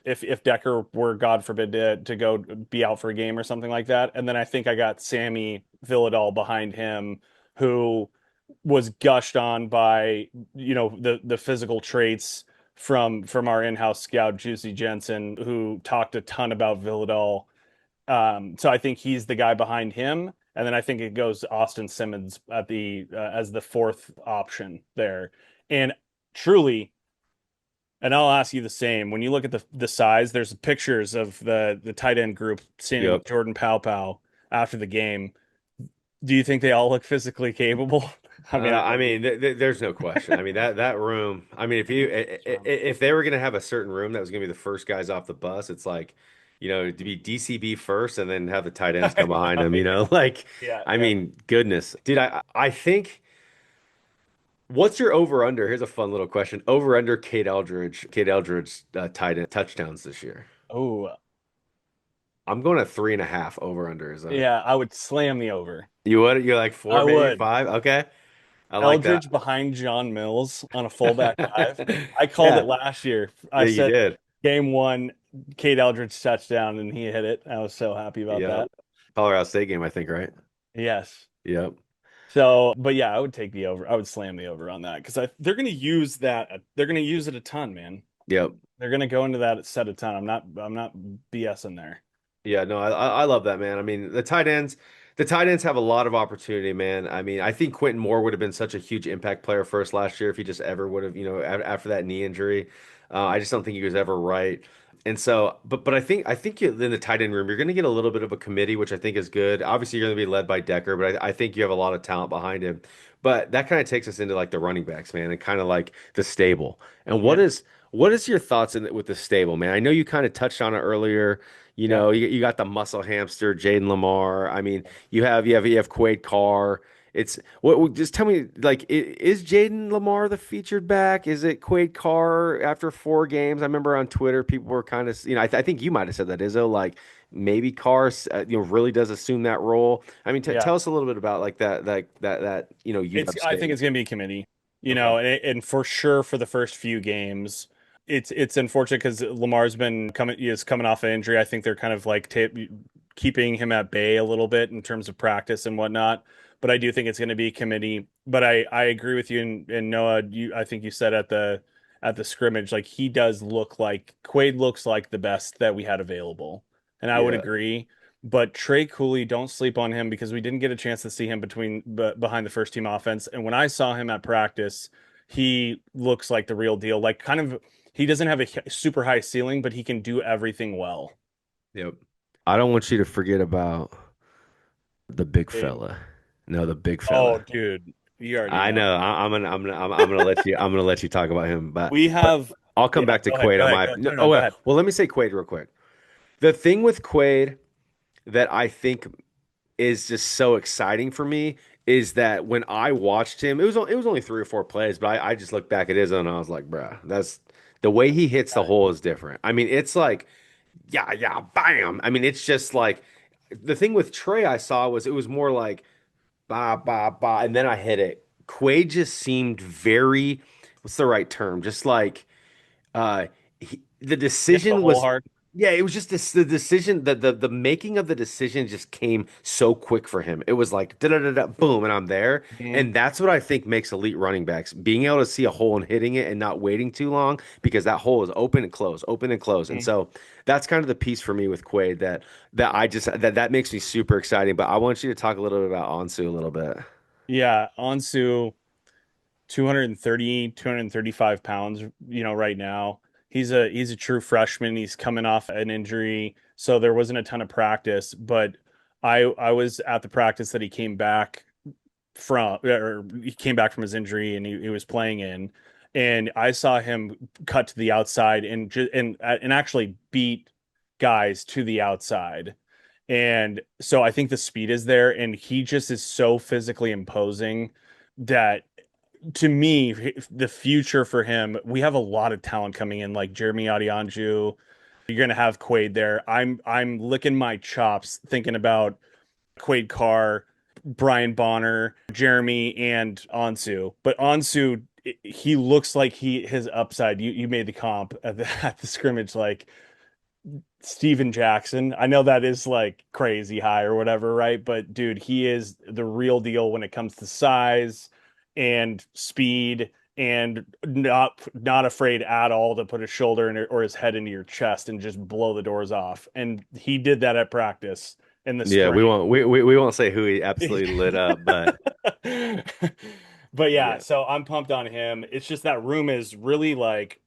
if Decker were, God forbid, to go be out for a game or something like that. And then I think I got Sammy Villadal behind him, who was gushed on by the physical traits from our in-house scout Juicy Jensen, who talked a ton about Villadal. So I think he's the guy behind him, and then I think it goes Austin Simmons at the as the fourth option there. And truly, and I'll ask you the same. When you look at the size, there's pictures of the tight end group standing with Yep. Jordan Pow after the game. Do you think they all look physically capable? I mean, I mean, there's no question. I mean, that room. I mean, if they were gonna have a certain room that was gonna be the first guys off the bus, it's like, to be DCB first and then have the tight ends come I behind know, them. yeah, Like, yeah, I yeah. mean, goodness, dude. I think. What's your over under? Here's a fun little question. Over under Kate Eldridge tight end touchdowns this year. Oh, I'm going at 3.5 over under. Is that yeah. I would slam the over. you would? You're like four, I maybe would. five? Okay. I like that. Eldridge behind John Mills on a fullback dive. I called Yeah, it last year. I yeah, you said did. game one, Kate Eldridge touchdown, and he hit it. I was so happy about Yep. that. Colorado State game, I think, right? Yes. Yep. So, but yeah, I would take the over. I would slam the over on that because they're going to use that. They're going to use it a ton, man. Yep. They're going to go into that set a ton. I'm not BSing there. Yeah, no, I love that, man. I mean, the tight ends have a lot of opportunity, man. I mean, I think Quentin Moore would have been such a huge impact player for us last year if he just ever would have, after that knee injury. I just don't think he was ever right. And so, but I think in the tight end room, you're going to get a little bit of a committee, which I think is good. Obviously, you're going to be led by Decker, but I think you have a lot of talent behind him. But that kind of takes us into like the running backs, man, and kind of like the stable. And Yeah, what is your thoughts with the stable, man? I know you kind of touched on it earlier. yeah. You got the muscle hamster, Jaden Lamar. I mean, you have Quade Carr. Just tell me, like, is Jaden Lamar the featured back? Is it Quade Carr after 4 games? I remember on Twitter people were kind of, I think you might have said that, Izzo, like maybe Carr, really does assume that role. I mean, t Yeah. tell us a little bit about like that UW I think stable. it's going to be a committee, Okay. and for sure for the first few games, it's unfortunate because Lamar's been coming off an injury. I think they're kind of like keeping him at bay a little bit in terms of practice and whatnot. But I do think it's going to be a committee. But I agree with you and Noah. I think you said at the scrimmage, like he does look like Quade looks like the best that we had available, and I would Yeah. agree. But Trey Cooley, don't sleep on him because we didn't get a chance to see him behind the first team offense. And when I saw him at practice, he looks like the real deal. Like kind of, he doesn't have a super high ceiling, but he can do everything well. Yep. I don't want you to forget about the big Hey, fella. No, the big oh, fella. dude, you already I know. know. I'm gonna let you talk about him, We but have, I'll come yeah. back to Go ahead. Quaid Go on ahead. my. Go ahead. No, No, oh no, go well, ahead. well, let me say Quaid real quick. The thing with Quaid that I think is just so exciting for me is that when I watched him, it was only 3 or 4 plays, but I just looked back at his and I was like, bruh, that's the way he hits the hole is different. I mean, it's like, yeah, yeah, bam. I mean, it's just like the thing with Trey I saw was it was more like ba ba ba, and then I hit it. Quaid just seemed very, what's the right term? Just like the Hit the decision hole was, hard. yeah, it was just the decision, the making of the decision just came so quick for him. It was like da da da da, boom, and I'm there. Mhm. And that's what I think makes elite running backs being able to see a hole and hitting it and not waiting too long because that hole is open and close, open and close. And Mhm. so that's kind of the piece for me with Quaid that makes me super exciting. But I want you to talk a little bit about Ansu a little bit. Yeah. Ansu. 230, 235 pounds, right now. He's a true freshman. He's coming off an injury, so there wasn't a ton of practice, but I was at the practice that he came back from his injury and he was playing in, and I saw him cut to the outside and actually beat guys to the outside. And so I think the speed is there, and he just is so physically imposing that to me, the future for him, we have a lot of talent coming in, like Jeremy Adianju. You're gonna have Quaid there. I'm licking my chops thinking about Quaid Carr, Brian Bonner, Jeremy, and Ansu. But Ansu, he looks like his upside. You made the comp at the scrimmage, like Steven Jackson. I know that is like crazy high or whatever, right? But dude, he is the real deal when it comes to size and speed and not afraid at all to put his shoulder or his head into your chest and just blow the doors off. And he did that at practice in the Yeah, we spring. won't we won't say who he absolutely lit up, but But yeah, yeah. so I'm pumped on him. It's just that room is really like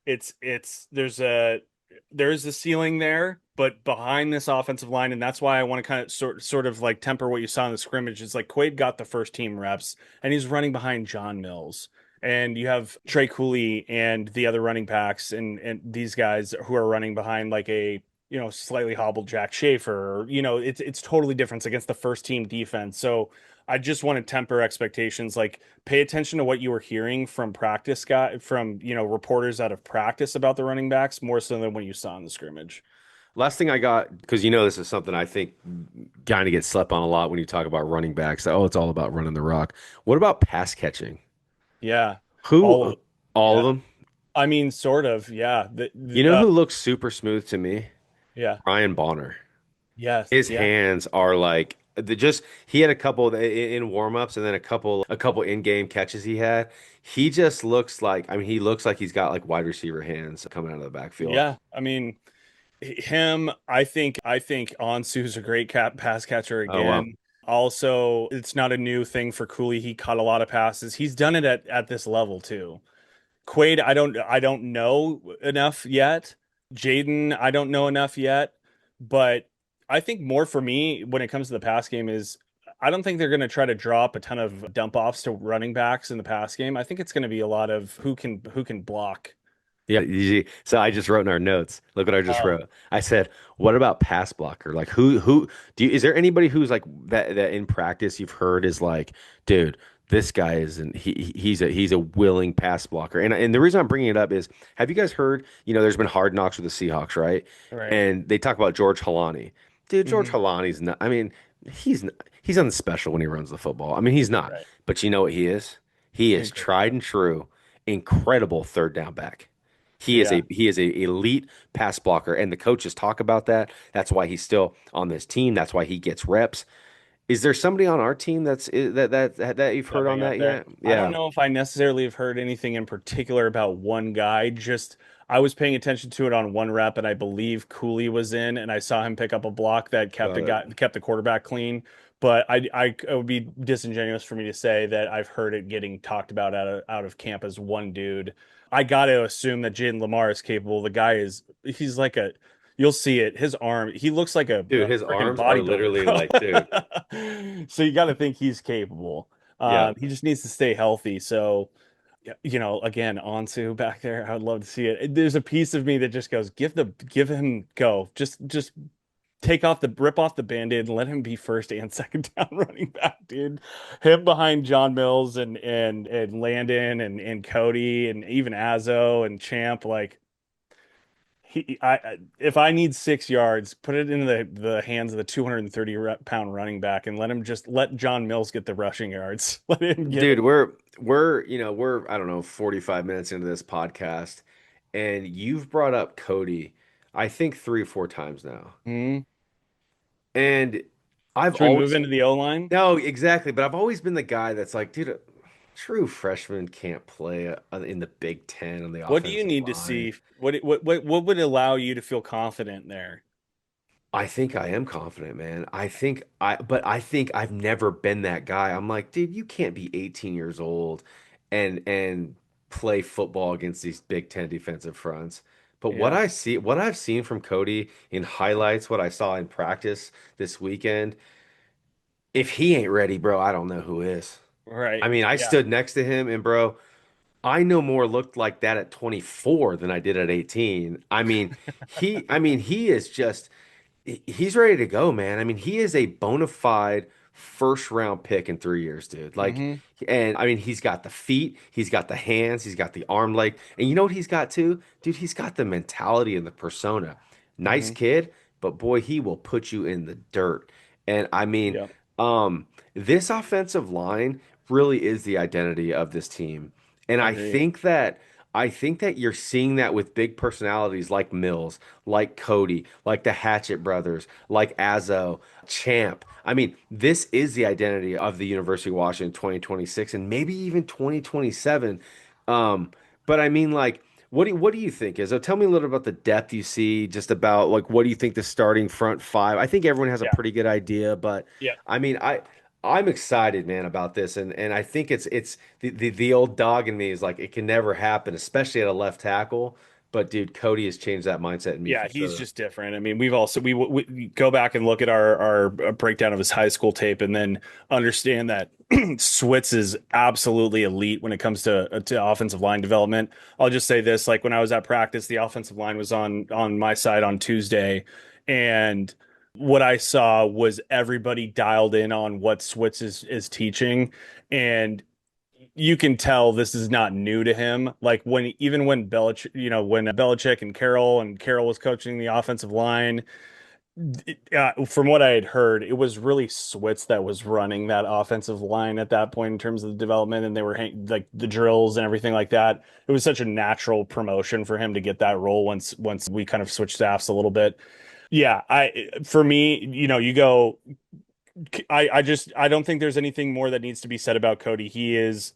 it's there's a ceiling there, but behind this offensive line, and that's why I want to kind of sort of like temper what you saw in the scrimmage. Is like Quaid got the first team reps, and he's running behind John Mills, and you have Trey Cooley and the other running backs, and these guys who are running behind like a slightly hobbled Jack Schaefer. It's totally different against the first team defense. So I just want to temper expectations. Like pay attention to what you were hearing from reporters out of practice about the running backs more so than what you saw in the scrimmage. Last thing I got, because this is something I think kind of gets slept on a lot when you talk about running backs. Oh, it's all about running the rock. What about pass catching? Yeah. All Who, of all of yeah. them? I mean, sort of, yeah. You know who looks super smooth to me? Yeah. Ryan Bonner. Yes. His Yeah. hands are like he had a couple in warm-ups and then a couple in-game catches he had. He just looks like he looks like he's got like wide receiver hands coming out of the backfield. Yeah. I mean, him, I think Ansu's a great pass catcher Oh wow. again. Also, it's not a new thing for Cooley. He caught a lot of passes. He's done it at this level too. Quaid, I don't know enough yet. Jaden, I don't know enough yet. But I think more for me when it comes to the pass game is I don't think they're going to try to drop a ton of dump offs to running backs in the pass game. I think it's going to be a lot of who can block. Yeah, so I just wrote in our notes. Look what I just Oh, wrote. I said, "What about pass blocker? Like who is there anybody who's like that in practice you've heard is like, dude, this guy isn't he's a willing pass blocker." And the reason I'm bringing it up is, have you guys heard, there's been hard knocks with the Seahawks, right? right. And they talk about George Halani. Dude, George Hmm. Halani's not, he's nothing special when he runs the football. I mean, he's not. Right. But you know what he is? He is tried Incapable. and true, incredible third down back. He is Yeah. a elite pass blocker, and the coaches talk about that. That's why he's still on this team. That's why he gets reps. Is there somebody on our team that you've heard on Stepping up that there. yet? I don't Yeah. know if I necessarily have heard anything in particular about one guy. Just I was paying attention to it on one rep, and I believe Cooley was in, and I saw him pick up a block that kept Got it. kept the quarterback clean. But it would be disingenuous for me to say that I've heard it getting talked about out of camp as one dude. I got to assume that Jaden Lamar is capable. The guy he's like a you'll see it. His arm, he looks like Dude, a his freaking arms are bodybuilder, literally like, dude. bro. So you got to think he's capable. Yeah. He just needs to stay healthy. So, again, Ansu back there, I would love to see it. There's a piece of me that just goes, give him go. Just rip off the band-aid and let him be first and second down running back, dude. Him behind John Mills and Landon and Cody and even Azzo and Champ, like if I need 6 yards, put it in the hands of the 230 pound running back and let John Mills get the rushing yards. Let him get Dude, it. we're I don't know, 45 minutes into this podcast, and you've brought up Cody, I think 3 or 4 times now. Hmm. And I've Should we move always into the O line? No, exactly. But I've always been the guy that's like, dude, a true freshman can't play in the Big Ten on the What do you offensive need to line. see? What would allow you to feel confident there? I think I am confident, man. But I think I've never been that guy. I'm like, dude, you can't be 18 years old and play football against these Big Ten defensive fronts. But Yeah. what I've seen from Cody in highlights, what I saw in practice this weekend, if he ain't ready, bro, I don't know who is. I Right. mean, I Yeah. stood next to him and bro, I no more looked like that at 24 than I did at 18. He is just he's ready to go, man. I mean, he is a bona fide first round pick in 3 years, dude. Like, Hmm. and I mean, he's got the feet, he's got the hands, he's got the arm leg. And you know what he's got too? Dude, he's got the mentality and the persona. Nice Hmm. kid, but boy, he will put you in the dirt. And I mean, Yeah. um, this offensive line really is the identity of this team. And Agreed. I think that you're seeing that with big personalities like Mills, like Cody, like the Hatchet brothers, like Azzo, Champ. I mean, this is the identity of the University of Washington 2026 and maybe even 2027. But I mean, like, what do you think, Izzo? Tell me a little about the depth you see, just about like what do you think the starting front five? I think everyone has a Yeah. pretty good idea, but Yeah. I mean, I'm excited, man, about this, and I think it's the old dog in me is like it can never happen, especially at a left tackle. But dude, Cody has changed that mindset in me Yeah, for he's sure. just different. I mean, we go back and look at our breakdown of his high school tape, and then understand that Switz is absolutely elite when it comes to offensive line development. I'll just say this: like when I was at practice, the offensive line was on my side on Tuesday, and what I saw was everybody dialed in on what Switz is teaching, and you can tell this is not new to him. Like when Belichick, when Belichick and Carroll was coaching the offensive line, from what I had heard, it was really Switz that was running that offensive line at that point in terms of the development, and they were like the drills and everything like that. It was such a natural promotion for him to get that role once we kind of switched staffs a little bit. Yeah, for me, you go. I don't think there's anything more that needs to be said about Cody. He is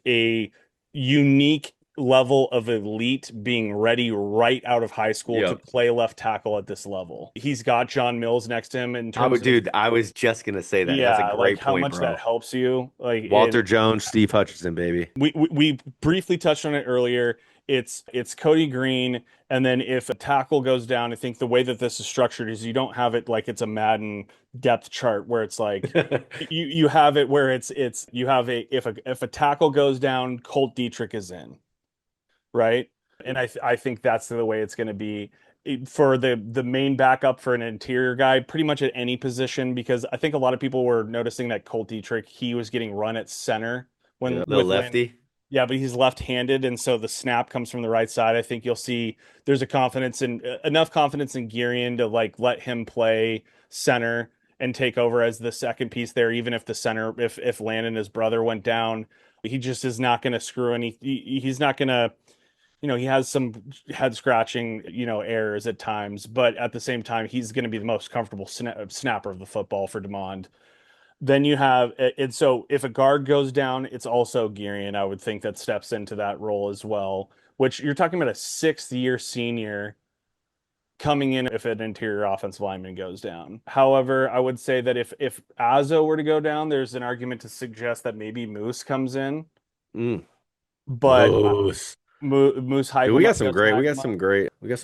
a unique level of elite being ready right out of high school to Yep. play left tackle at this level. He's got John Mills next to him in terms of Dude, I was just gonna say that. That's a yeah, like great how point, much that bro. helps you. Like Walter in Jones, Steve Hutchinson, baby. we briefly touched on it earlier. It's Cody Green, and then if a tackle goes down, I think the way that this is structured is you don't have it like it's a Madden depth chart where it's like you have it where it's you have a if a tackle goes down, Colt Dietrich is in, right? And I think that's the way it's going to be for the main backup for an interior guy, pretty much at any position, because I think a lot of people were noticing that Colt Dietrich, he was getting run at center Yeah. when Little with Lynn. lefty. Yeah, but he's left-handed, and so the snap comes from the right side. I think you'll see there's a confidence in enough confidence in Girian to like let him play center and take over as the second piece there, even if the center, if Landon, his brother, went down, he just is not going to screw any. He's not going to, he has some head scratching, errors at times, but at the same time, he's going to be the most comfortable snapper of the football for Demond. Then you have, and so if a guard goes down, it's also Girian, I would think, that steps into that role as well, which you're talking about a 6th-year senior coming in if an interior offensive lineman goes down. However, I would say that if Azo were to go down, there's an argument to suggest that maybe Moose comes in, Mm. but Moose. Moose hype Dude, might go snag him up. we got some great We got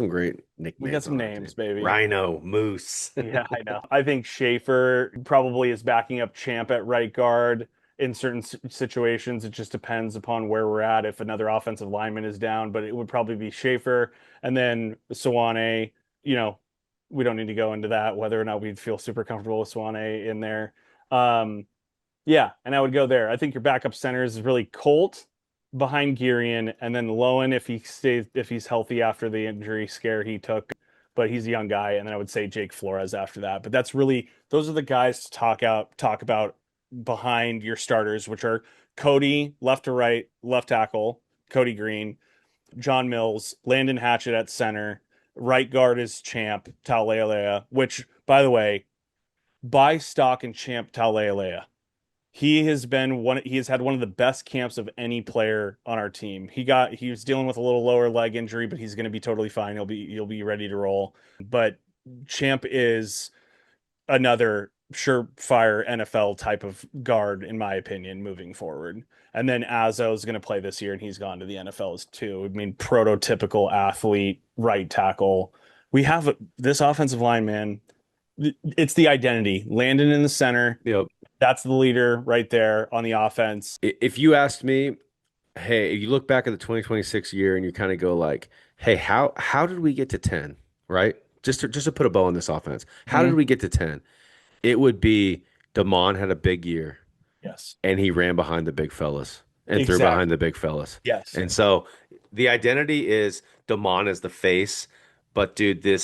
nicknames some on our names, team. baby. Rhino, Moose. Yeah, I know. I think Schaefer probably is backing up Champ at right guard in certain situations. It just depends upon where we're at. If another offensive lineman is down, but it would probably be Schaefer and then Swanee. You know, we don't need to go into that whether or not we'd feel super comfortable with Swanee in there. Um, yeah, and I would go there. I think your backup center is really Colt behind Girian, and then Lowen if he's healthy after the injury scare he took, but he's a young guy, and then I would say Jake Flores after that. But that's really those are the guys to talk about behind your starters, which are Cody left to right, left tackle, Cody Green, John Mills, Landon Hatchett at center, right guard is Champ Taulelea, which by the way, buy stock in Champ Taulelea. He has had one of the best camps of any player on our team. He was dealing with a little lower leg injury, but he's going to be totally fine. He'll be ready to roll. But Champ is another surefire NFL type of guard, in my opinion, moving forward. And then Azo is going to play this year, and he's gone to the NFL too. I mean, prototypical athlete, right tackle. We have this offensive line, man. It's the identity. Landon in the center. Yep. That's the leader right there on the offense. If you asked me, hey, you look back at the 2026 year and you kind of go like, hey, how did we get to 10? Right? Just to put a bow on this offense. How did Mhm. we get to 10? It would be Damon had a big year Yes, and he ran behind the big fellas and threw behind exactly. the big fellas. Yes. And so the identity is Damon as the face, but dude, the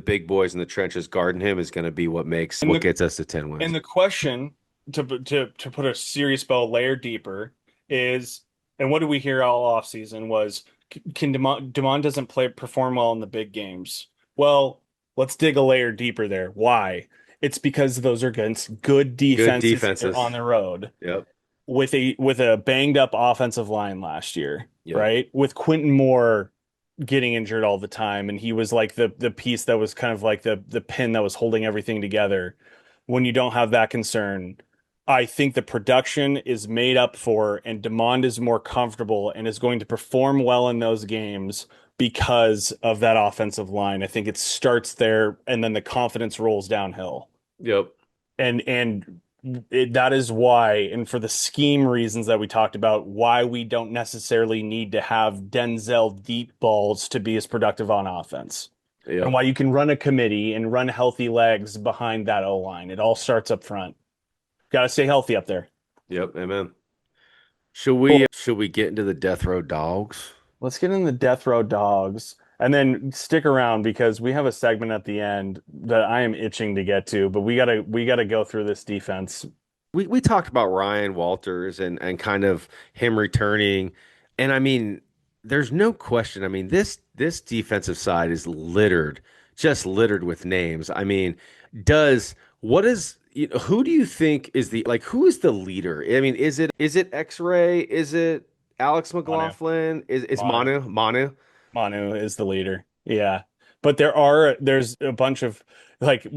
big boys in the trenches guarding him is going to be And what the gets us to 10 and wins. the question to put a serious ball layer deeper is, and what do we hear all off season was, can Demond doesn't perform well in the big games? Well, let's dig a layer deeper there. Why? It's because those are against good Good defenses on defenses. the road Yep. with a banged up offensive line last year, Yep. right? With Quentin Moore getting injured all the time, and he was like the piece that was kind of like the pin that was holding everything together. When you don't have that concern, I think the production is made up for, and Demond is more comfortable and is going to perform well in those games because of that offensive line. I think it starts there, and then the confidence rolls downhill. Yep. And that is why, and for the scheme reasons that we talked about, why we don't necessarily need to have Denzel deep balls to be as productive on offense, and Yep. why you can run a committee and run healthy legs behind that O line. It all starts up front. Got to stay healthy up there. Yep, amen. Cool. Should we get into the death row dogs? Let's get in the death row dogs and then stick around because we have a segment at the end that I am itching to get to, but we gotta go through this defense. We talked about Ryan Walters and kind of him returning, and I mean, there's no question. I mean, this defensive side is littered, just littered with names. I mean, does what is who do you think is the like who is the leader? I mean, is it X-Ray? Is it Alex Manu. McLaughlin? Is Manu. Manu? Manu? Manu is the leader. Yeah. But there's a bunch of like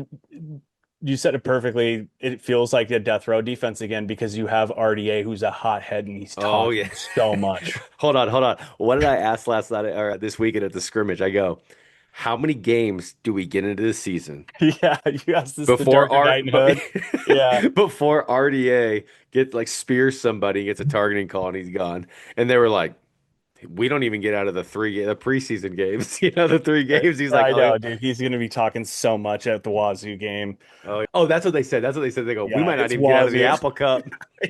you said it perfectly. It feels like a death row defense again because you have RDA who's a hothead and he's Oh yeah. talking so much. Hold on. What did I ask last night or this weekend at the scrimmage? I go, how many games do we get into this season Yeah, you asked this the before darker R knighthood. Yeah. before RDA get like spears somebody, gets a targeting call and he's gone. And they were like, we don't even get out of the preseason games. The three games. He's like, I oh, know, dude. He's gonna be talking so much at the Wazoo game. oh, that's what they said. That's what they said. They go, we Yeah, might not it's even get out of the Wazoo. Apple Cup.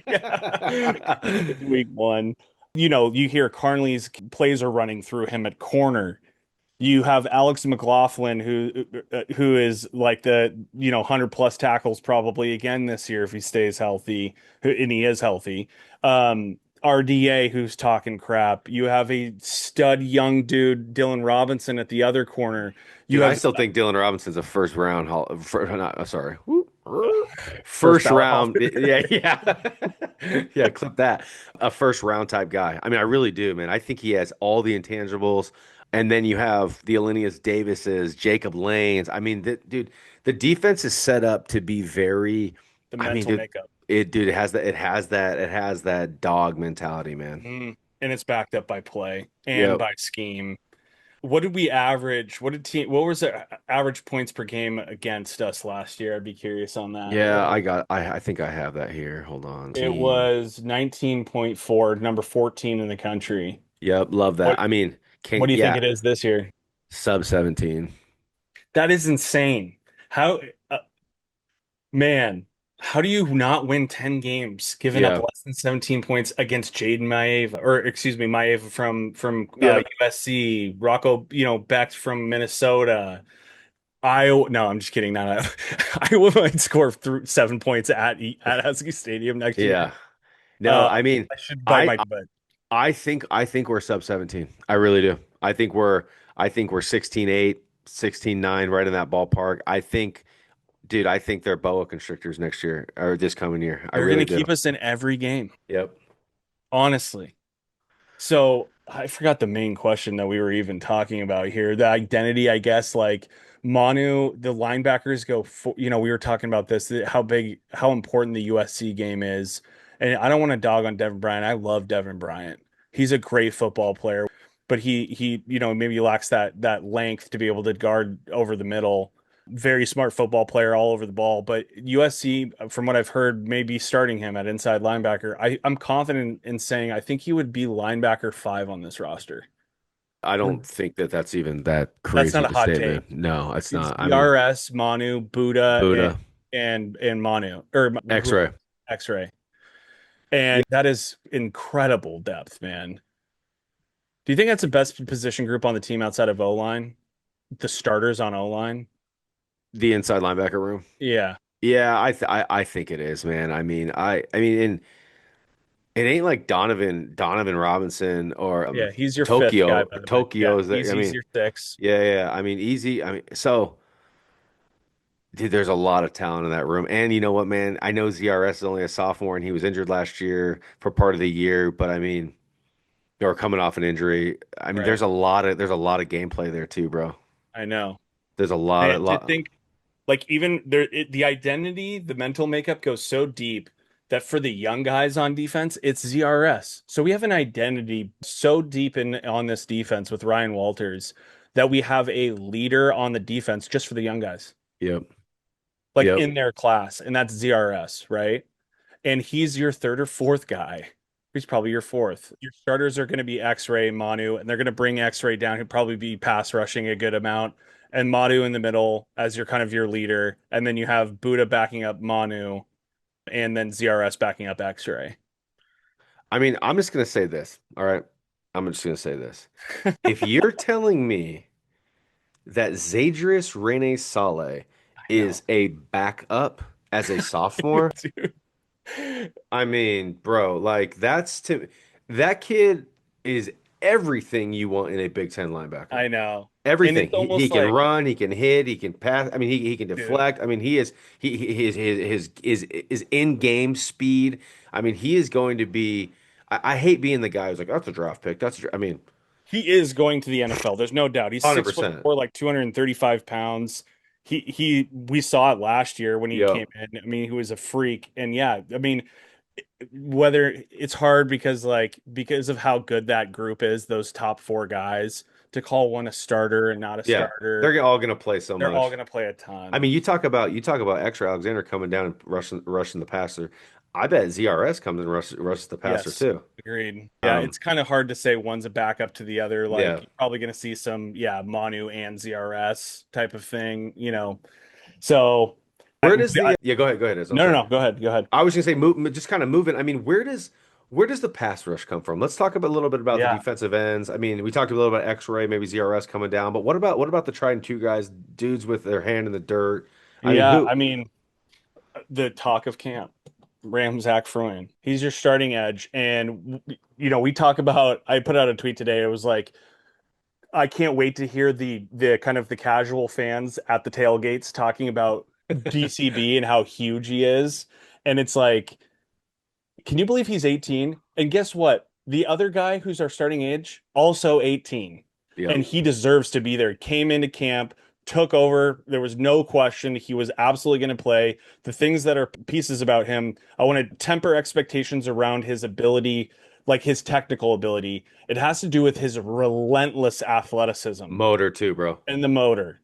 Yeah. It's week one. You hear Conley's plays are running through him at corner. You have Alex McLaughlin, who is like the 100 plus tackles probably again this year if he stays healthy, and he is healthy. RDA, who's talking crap. You have a stud young dude, Dylan Robinson, at the other corner. You Dude, I have still think Dylan Robinson's a first round not, sorry. first First ballot Hall. round. Yeah, yeah. Yeah, clip that. A first round type guy. I mean, I really do, man. I think he has all the intangibles. And then you have the Alenius Davises, Jacob Lanes. I mean, dude, the defense is set up to be very, The I mean, mental dude, makeup. it has that dog mentality, man. And it's backed up by play and Yep. by scheme. What did we average? What was the average points per game against us last year? I'd be curious on that. Yeah, I think I have that here. Hold on. It Team. was 19.4, number 14 in the country. Yep, love that. What I mean, what can do you think yeah, it is this year? sub 17. That is insane. How uh, man, how do you not win 10 games giving up Yeah. less than 17 points against Jaden Maeva or excuse me, Maeva from Yeah. USC, Rocco, Becht from Minnesota. No, I'm just kidding. Not Iowa might score through 7 points at Husky Stadium next year. Yeah. No, Uh, I mean, I should bite I my butt. I think we're sub 17. I really do. I think we're 16-8, 16-9, right in that ballpark. I think they're boa constrictors next year or this coming year. I They're really gonna do. keep us in every game, Yep. honestly. So I forgot the main question that we were even talking about here. The identity, I guess, like Manu, the linebackers go for, we were talking about this, how important the USC game is. And I don't want to dog on Devin Bryant. I love Devin Bryant. He's a great football player, but he, maybe lacks that length to be able to guard over the middle. Very smart football player all over the ball, but USC, from what I've heard, may be starting him at inside linebacker. I'm confident in saying I think he would be linebacker 5 on this roster. I don't think that that's even that That's crazy not a of a hot take. statement. No, it's It's not. I mean, DRS, Manu, Buddha, and Buddha, Manu or who X-ray. X-ray, and that is incredible depth, man. Do you think that's the best position group on the team outside of O line? The starters on O line? The inside linebacker room. Yeah, Yeah, I think it is, man. I mean, and it ain't like Donovan Robinson or yeah. He's your fifth guy, Tokyo. by the way. Yeah, Tokyo's there. I he's mean, your six. yeah, yeah. I mean, easy. I mean, so dude, there's a lot of talent in that room. And you know what, man? I know ZRS is only a sophomore and he was injured last year for part of the year, but I mean, or coming off an injury. I mean, Right. there's a lot of gameplay there too, bro. I know. There's a lot Man, of to lot. think like even there the identity, the mental makeup goes so deep that for the young guys on defense, it's ZRS. So we have an identity so deep in on this defense with Ryan Walters that we have a leader on the defense just for the young guys, Yep. like Yep. in their class, and that's ZRS, right? And he's your third or fourth guy. He's probably your fourth. Your starters are going to be X-Ray, Manu, and they're going to bring X-Ray down. He'll probably be pass rushing a good amount, and Manu in the middle as your kind of your leader, and then you have Buddha backing up Manu. and then ZRS backing up X-ray. I mean, I'm just gonna say this. All right. I'm just gonna say this. If you're telling me that Zadrius Rene Saleh I is know. a backup as a sophomore, Dude. I mean, bro, like that kid is everything you want in a Big Ten linebacker. I know. And Everything. it's He almost can like, run, he can hit, he can pass. I mean, he can dude, deflect. I mean, he is his in-game speed. I mean, he is going to be. I hate being the guy who's like, that's a draft pick. I mean, he is going to the NFL. There's no doubt. He's 100%. 6'4", like 235 pounds. We saw it last year when he Yep. came in. I mean, he was a freak. And yeah, I mean, whether it's hard because of how good that group is, those top four guys, to call one a starter and not a Yeah. starter, They're all going to play so they're all much. going to play a I ton. mean, you talk about X-Ray Alexander coming down and rushing the passer. I bet ZRS comes and rushes the passer Yes, too. agreed. Yeah, Um, it's kind of hard to say one's a backup to the other. Like yeah. you're probably going to see some, yeah, Manu and ZRS type of thing. So Where does the yeah, go ahead, I'm no, no, sorry. no, go ahead, go ahead. I was gonna say move, just kind of moving. I mean, where does the pass rush come from? Let's talk about a little bit about the Yeah, defensive ends. I mean, we talked a little about X-ray, maybe ZRS coming down, but what about the tried and two guys, dudes with their hand in the dirt? I mean, yeah. who? I mean, the talk of camp, Ramzak Fruean. He's your starting edge, and we talk about. I put out a tweet today. It was like, I can't wait to hear the kind of the casual fans at the tailgates talking about DCB and how huge he is, and it's like, can you believe he's 18? And guess what? The other guy who's our starting age, also 18. Yep. And he deserves to be there. Came into camp, took over. There was no question. He was absolutely going to play. The things that are pieces about him, I want to temper expectations around his ability, like his technical ability. It has to do with his relentless athleticism Motor too, bro. and the motor.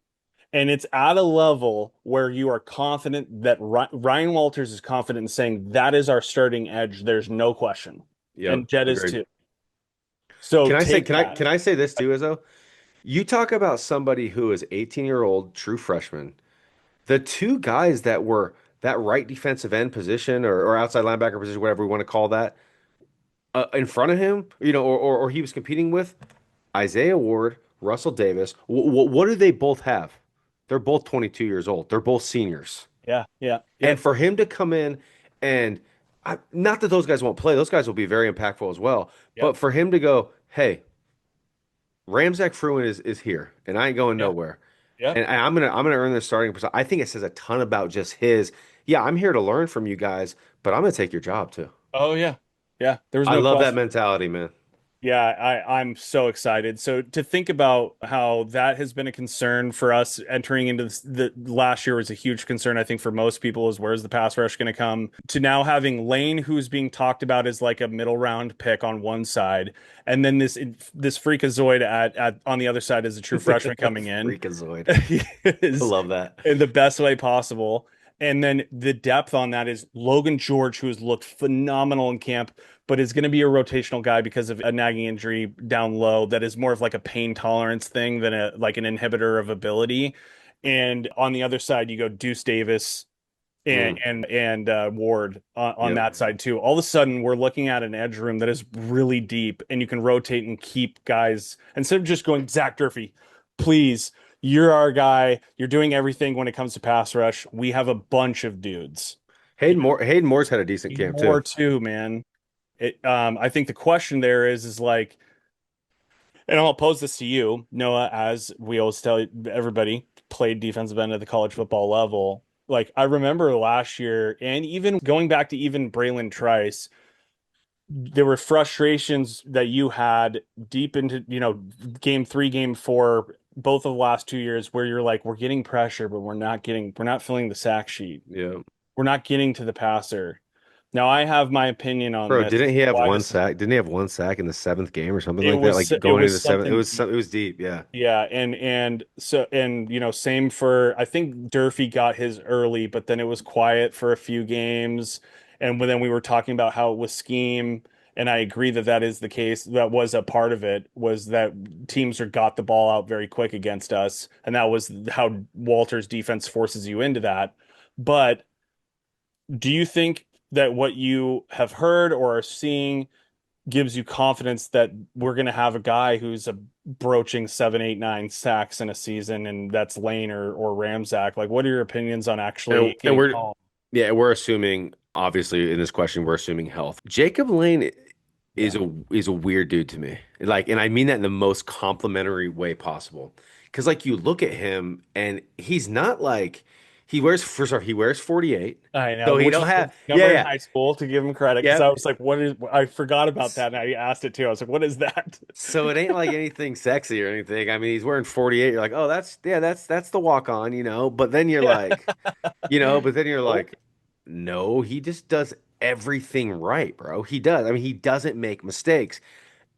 And it's at a level where you are confident that Ryan Walters is confident in saying that is our starting edge. There's no question. Yep. And Jedd is Agreed. too. So take that. Can I say this too, Izzo? You talk about somebody who is 18-year-old true freshman. The two guys that were that right defensive end position or outside linebacker position, whatever we want to call that, in front of him, or he was competing with Isaiah Ward, Russell Davis. What do they both have? They're both 22 years old. They're both seniors. Yeah, yeah, And yep, for him to come in and not that those guys won't play, those guys will be very impactful as well. yep, But for him to go, hey, Ramzak Fruin is here, and I ain't going yeah, nowhere. yep. And I'm gonna earn this starting position. I think it says a ton about just his. Yeah, I'm here to learn from you guys, but I'm gonna take your job too. Oh yeah. Yeah. There was I no love that question. mentality, man. Yeah, I'm so excited. So to think about how that has been a concern for us entering into the last year was a huge concern, I think, for most people is where's the pass rush going to come? To now having Lane, who's being talked about as like a middle round pick on one side, and then this freakazoid at on the other side as a true freshman coming in Freakazoid. I is love that. in the best way possible. And then the depth on that is Logan George, who has looked phenomenal in camp, but is going to be a rotational guy because of a nagging injury down low that is more of like a pain tolerance thing than a like an inhibitor of ability. And on the other side, you go Deuce Davis Mm, and Ward on yep. that side too. All of a sudden, we're looking at an edge room that is really deep, and you can rotate and keep guys instead of just going Zach Durfee, please. You're our guy. You're doing everything when it comes to pass rush. We have a bunch of dudes. Hayden Moore's had a decent camp too. More too, man. I think the question there is like, and I'll pose this to you, Noah, as we always tell everybody, played defensive end at the college football level. Like I remember last year, and even going back to even Braylon Trice, there were frustrations that you had deep into, game three, game four, both of the last 2 years, where you're like, we're getting pressure, but we're not filling the sack sheet. Yeah. We're not getting to the passer. Now I have my opinion on Bro, this. didn't he have Why one this is sack? Didn't he have one sack in the seventh game or something it like that? was Like it going into was the seventh, something. it was deep. Yeah. Yeah, and so and same for I think Durfee got his early, but then it was quiet for a few games, and then we were talking about how it was scheme, and I agree that that is the case. That was a part of it was that teams are got the ball out very quick against us, and that was how Walter's defense forces you into that. But do you think that what you have heard or are seeing gives you confidence that we're going to have a guy who's broaching 7, 8, 9 sacks in a season, and that's Lane or Ramzak? Like, what are your opinions on And actually and getting we're home? yeah, we're assuming obviously in this question we're assuming health. Jacob Lane Yeah, is a weird dude to me. Like, and I mean that in the most complimentary way possible. Because like you look at him and he's not like he wears first off, he wears 48. I know, So he which don't is his have number in high school, to give him credit, because yeah. I was like, what is, I forgot about that, and I asked it too. I was like, what is that? So it ain't like anything sexy or anything. I mean, he's wearing 48. You're like, oh, that's the walk on, you know. But then you're Yeah. like, but then you're Nope. like, no, he just does everything right, bro. He does. I mean, he doesn't make mistakes.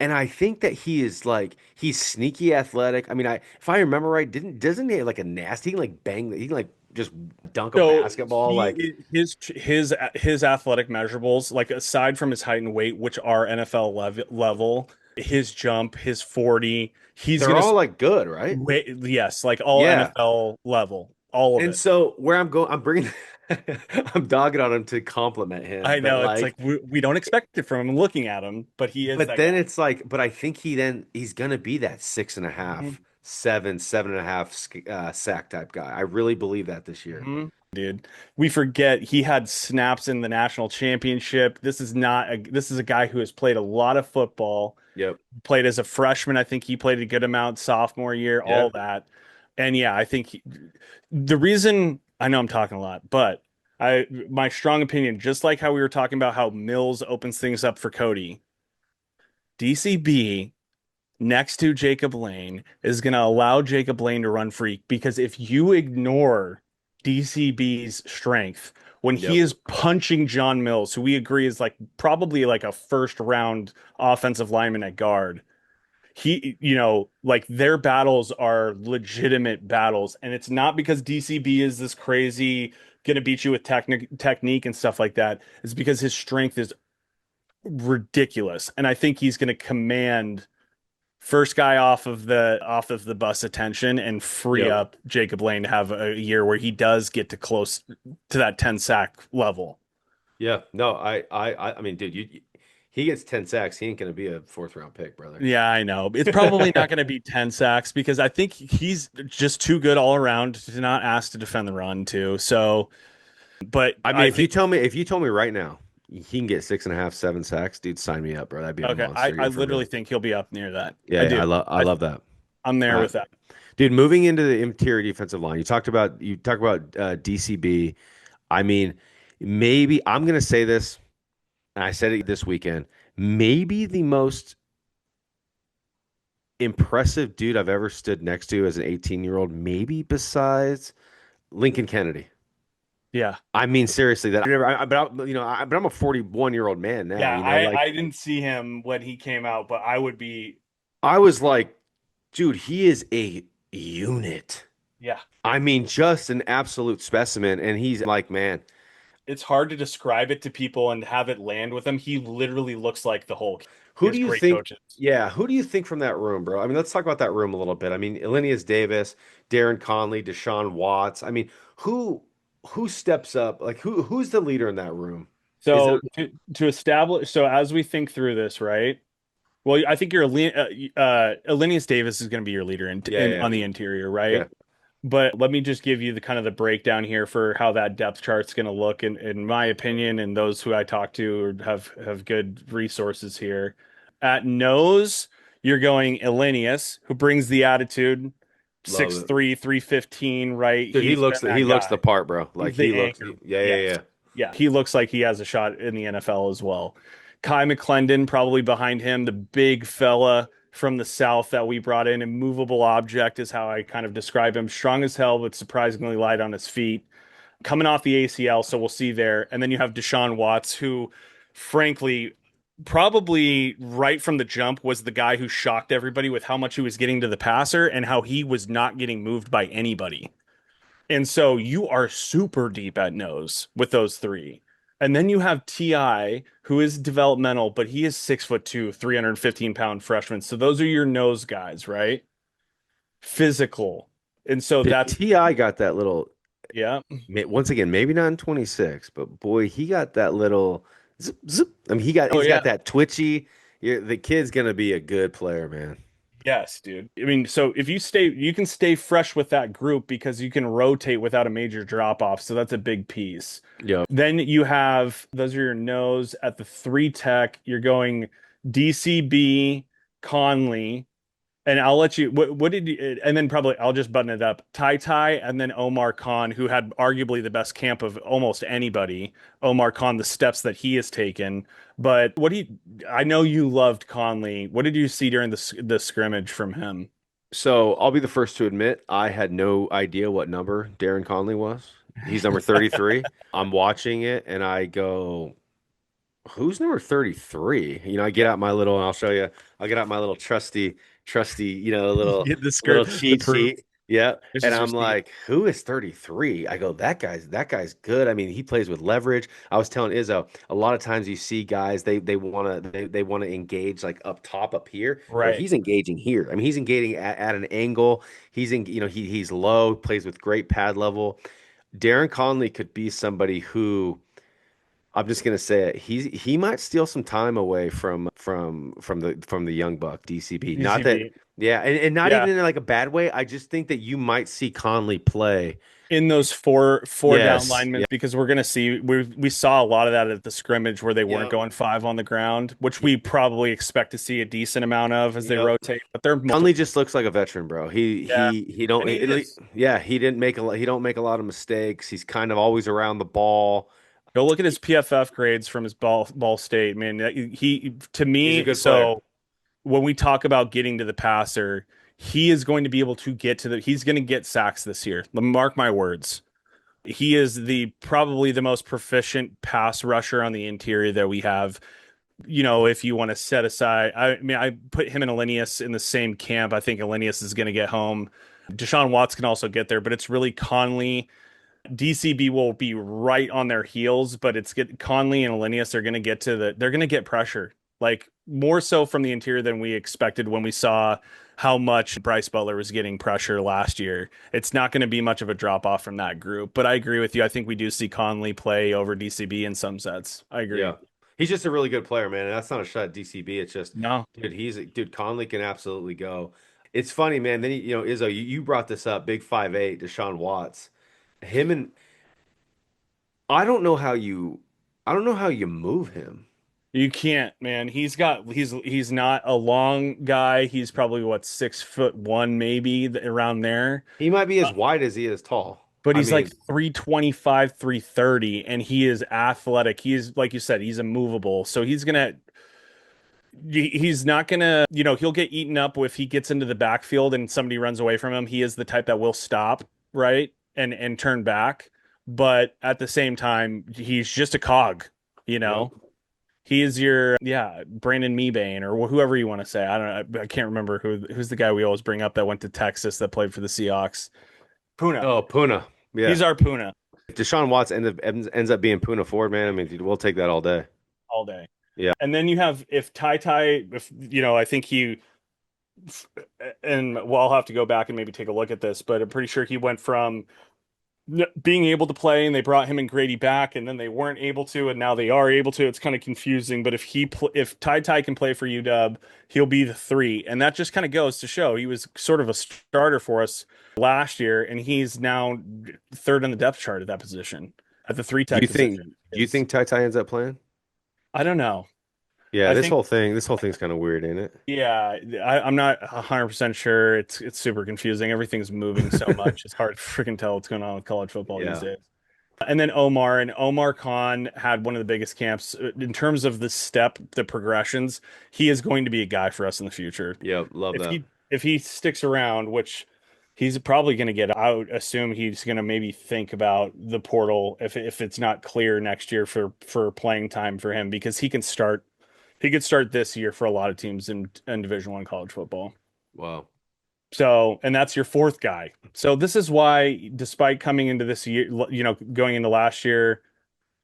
And I think that he is like he's sneaky athletic. I mean, if I remember right, doesn't he have like a nasty he can like bang he can like just dunk a So basketball like his athletic measurables, like aside from his height and weight, which are NFL level, his jump, his 40, he's they're gonna all like good, right? wait, yes, like all Yeah. NFL level, all of And it. so where I'm going, I'm bringing I'm dogging on him to compliment him, I but know it's like like we don't expect it from him looking at him, but he is but that then guy. it's like, but I think he's gonna be that six and a Mhm. half, seven and a half sack type guy. I really believe that this year. Dude, we forget he had snaps in the national championship. This is a guy who has played a lot of football, Yep. played as a freshman. I think he played a good amount sophomore year, Yeah. all that. And yeah, the reason I know I'm talking a lot, but my strong opinion, just like how we were talking about how Mills opens things up for Cody, DCB next to Jacob Lane is going to allow Jacob Lane to run free, because if you ignore DCB's strength when he Yep. is punching John Mills, who we agree is like probably like a first round offensive lineman at guard, like their battles are legitimate battles. And it's not because DCB is this crazy, going to beat you with technique and stuff like that. It's because his strength is ridiculous. And I think he's going to command first guy off of the bus attention and free Yep. up Jacob Lane to have a year where he does get to close to that 10 sack level. Yeah. No, I mean, dude, he gets 10 sacks, he ain't gonna be a fourth round pick, brother. Yeah, I know. It's probably not going to be 10 sacks because I think he's just too good all around to not ask to defend the run too. So, but I mean, I think if you told me right now he can get six and a half, 7 sacks, dude, sign me up, bro. That'd be a okay, I, monster I year for literally him. think he'll be up near that. Yeah, I yeah, do. I I love that. I'm there Uh, with that. dude, moving into the interior defensive line, you talked about DCB. I mean, maybe I'm gonna say this, and I said it this weekend. Maybe the most impressive dude I've ever stood next to as an 18-year-old, maybe besides Lincoln Kennedy. Yeah. I mean, seriously, that I never, but I'm a 41-year-old man now, Yeah, you know, I like I didn't see him when he came out, but I would be. I was like, dude, he is a unit. Yeah. I mean, just an absolute specimen. And he's like, man, It's hard to describe it to people and have it land with him. He literally looks like the Hulk. He who do has you great think? coaches. Yeah, who do you think from that room, bro? I mean, let's talk about that room a little bit. I mean, Elenius Davis, Darin Conley, Deshaun Watts. I mean, who who steps up? Like who's the leader in that room? Is it So to establish, so as we think through this, right? Well, I think Linneas Davis is going to be your leader yeah, yeah, on the interior, yeah. right? But let me just give you the kind of the breakdown here for how that depth chart's going to look, in my opinion, and those who I talk to have good resources here. At nose, you're going Illinius, who brings the attitude, Love six it. three, 315, right? Dude, He's been he that looks guy. the part, bro. Like He's the anchor. yeah, yeah, Yes. yeah. Yeah, he looks like he has a shot in the NFL as well. Kai McClendon probably behind him, the big fella from the South that we brought in. Immovable object is how I kind of describe him. Strong as hell, but surprisingly light on his feet. Coming off the ACL, so we'll see there. And then you have Deshaun Watts, who, frankly, probably right from the jump was the guy who shocked everybody with how much he was getting to the passer and how he was not getting moved by anybody. And so you are super deep at nose with those three. And then you have Ti, who is developmental, but he is 6'2", 315-pound freshman. So those are your nose guys, right? Physical. And so Dude, that's Ti got that little. Yeah. Once again, maybe not in 26, but boy, he got that little zip, zip. I mean, Oh he's got yeah. that twitchy. The kid's gonna be a good player, man. Yes, dude. I mean, so if you stay, you can stay fresh with that group because you can rotate without a major drop off. So that's a big piece. Yep. Then you have those are your no's at the three tech. You're going DCB, Conley, and I'll let you. What did you? And then probably I'll just button it up. Tai Tai, and then Omar Khan, who had arguably the best camp of almost anybody. Omar Khan, the steps that he has taken. But what do you? I know you loved Conley. What did you see during the scrimmage from him? So I'll be the first to admit I had no idea what number Darin Conley was. He's number 33. I'm watching it and I go, who's number 33? I get Yeah, out my little, and I'll show you. I'll get out my little trusty, little the little script, the cheat proof. sheet. Yep. This And is I'm receipt. like, who is 33? I go, that guy's good. I mean, he plays with leverage. I was telling Izzo, a lot of times you see guys, they wanna engage like up top up here. Well, Right. he's engaging here. I mean, he's engaging at an angle. He's in, he's low, plays with great pad level. Darin Conley could be somebody who I'm just gonna say it. He might steal some time away from the young buck DCB. Not that, DCB. yeah, and not Yeah. even in like a bad way. I just think that you might see Conley play. In those four down Yes, linemen yeah, because we're gonna see we saw a lot of that at the scrimmage where they weren't yep, going five on the ground, which we probably expect to see a decent amount of as they yep. rotate. But they're multiple. Conley just looks like a veteran, bro. He Yeah, he he don't and he is. yeah, he didn't make a lot, he don't make a lot of mistakes. He's kind of always around the ball. Go look at his PFF grades from his ball state. Man, he to He's a me. good player. So when we talk about getting to the passer, he is going to be able to get to the. He's going to get sacks this year. Mark my words. He is the probably the most proficient pass rusher on the interior that we have. If you want to set aside, I mean, I put him and Elenius in the same camp. I think Elenius is going to get home. Deshaun Watts can also get there, but it's really Conley. DCB will be right on their heels, but it's get Conley and Elenius are going to get to they're going to get pressure, like more so from the interior than we expected when we saw how much Bryce Butler was getting pressure last year. It's not going to be much of a drop off from that group, but I agree with you. I think we do see Conley play over DCB in some sets. I agree. Yeah. He's just a really good player, man. And that's not a shot at DCB. It's just, No, dude, Conley can absolutely go. It's funny, man. Then, Izzo, you brought this up, big 5'8", Deshaun Watts. Him and I don't know how you move him. you can't, man. He's not a long guy. He's probably what 6'1", maybe around there. He might be as wide as he is tall. But I he's like mean, 325, 330, and he is athletic. He's like you said, he's immovable. So he's not gonna, he'll get eaten up if he gets into the backfield and somebody runs away from him. He is the type that will stop, right? And turn back. But at the same time, he's just a cog, you yep. know. He is your Brandon Mebane or whoever you want to say. I don't know. I can't remember who's the guy we always bring up that went to Texas that played for the Seahawks. Puna. Oh, Puna. Yeah. He's our Puna Deshaun Watts ends up being Puna Ford, man. I mean, dude, we'll take that all day. all day. Yeah. And then you have if Tai Tai, if I think and well, I'll have to go back and maybe take a look at this, but I'm pretty sure he went from being able to play and they brought him and Grady back and then they weren't able to and now they are able to. It's kind of confusing, but if Tai Tai can play for UW, he'll be the three. And that just kind of goes to show he was sort of a starter for us last year and he's now third on the depth chart at that position, at the three Do tech you think position. do you Is think Ty ends up playing? I don't know. Yeah, I this think whole thing's kind of weird, ain't it? Yeah, I'm not 100% sure. It's super confusing. Everything's moving so much. It's hard to freaking tell what's going on with college football these Yeah. days. And then Omar Khan had one of the biggest camps in terms of the progressions. He is going to be a guy for us in the future. Yep, love If that. he sticks around, which he's probably going to get, I would assume he's going to maybe think about the portal if it's not clear next year for playing time for him because he could start this year for a lot of teams in Division One college football. Wow. So, and that's your fourth guy. So this is why, despite coming into this year, going into last year,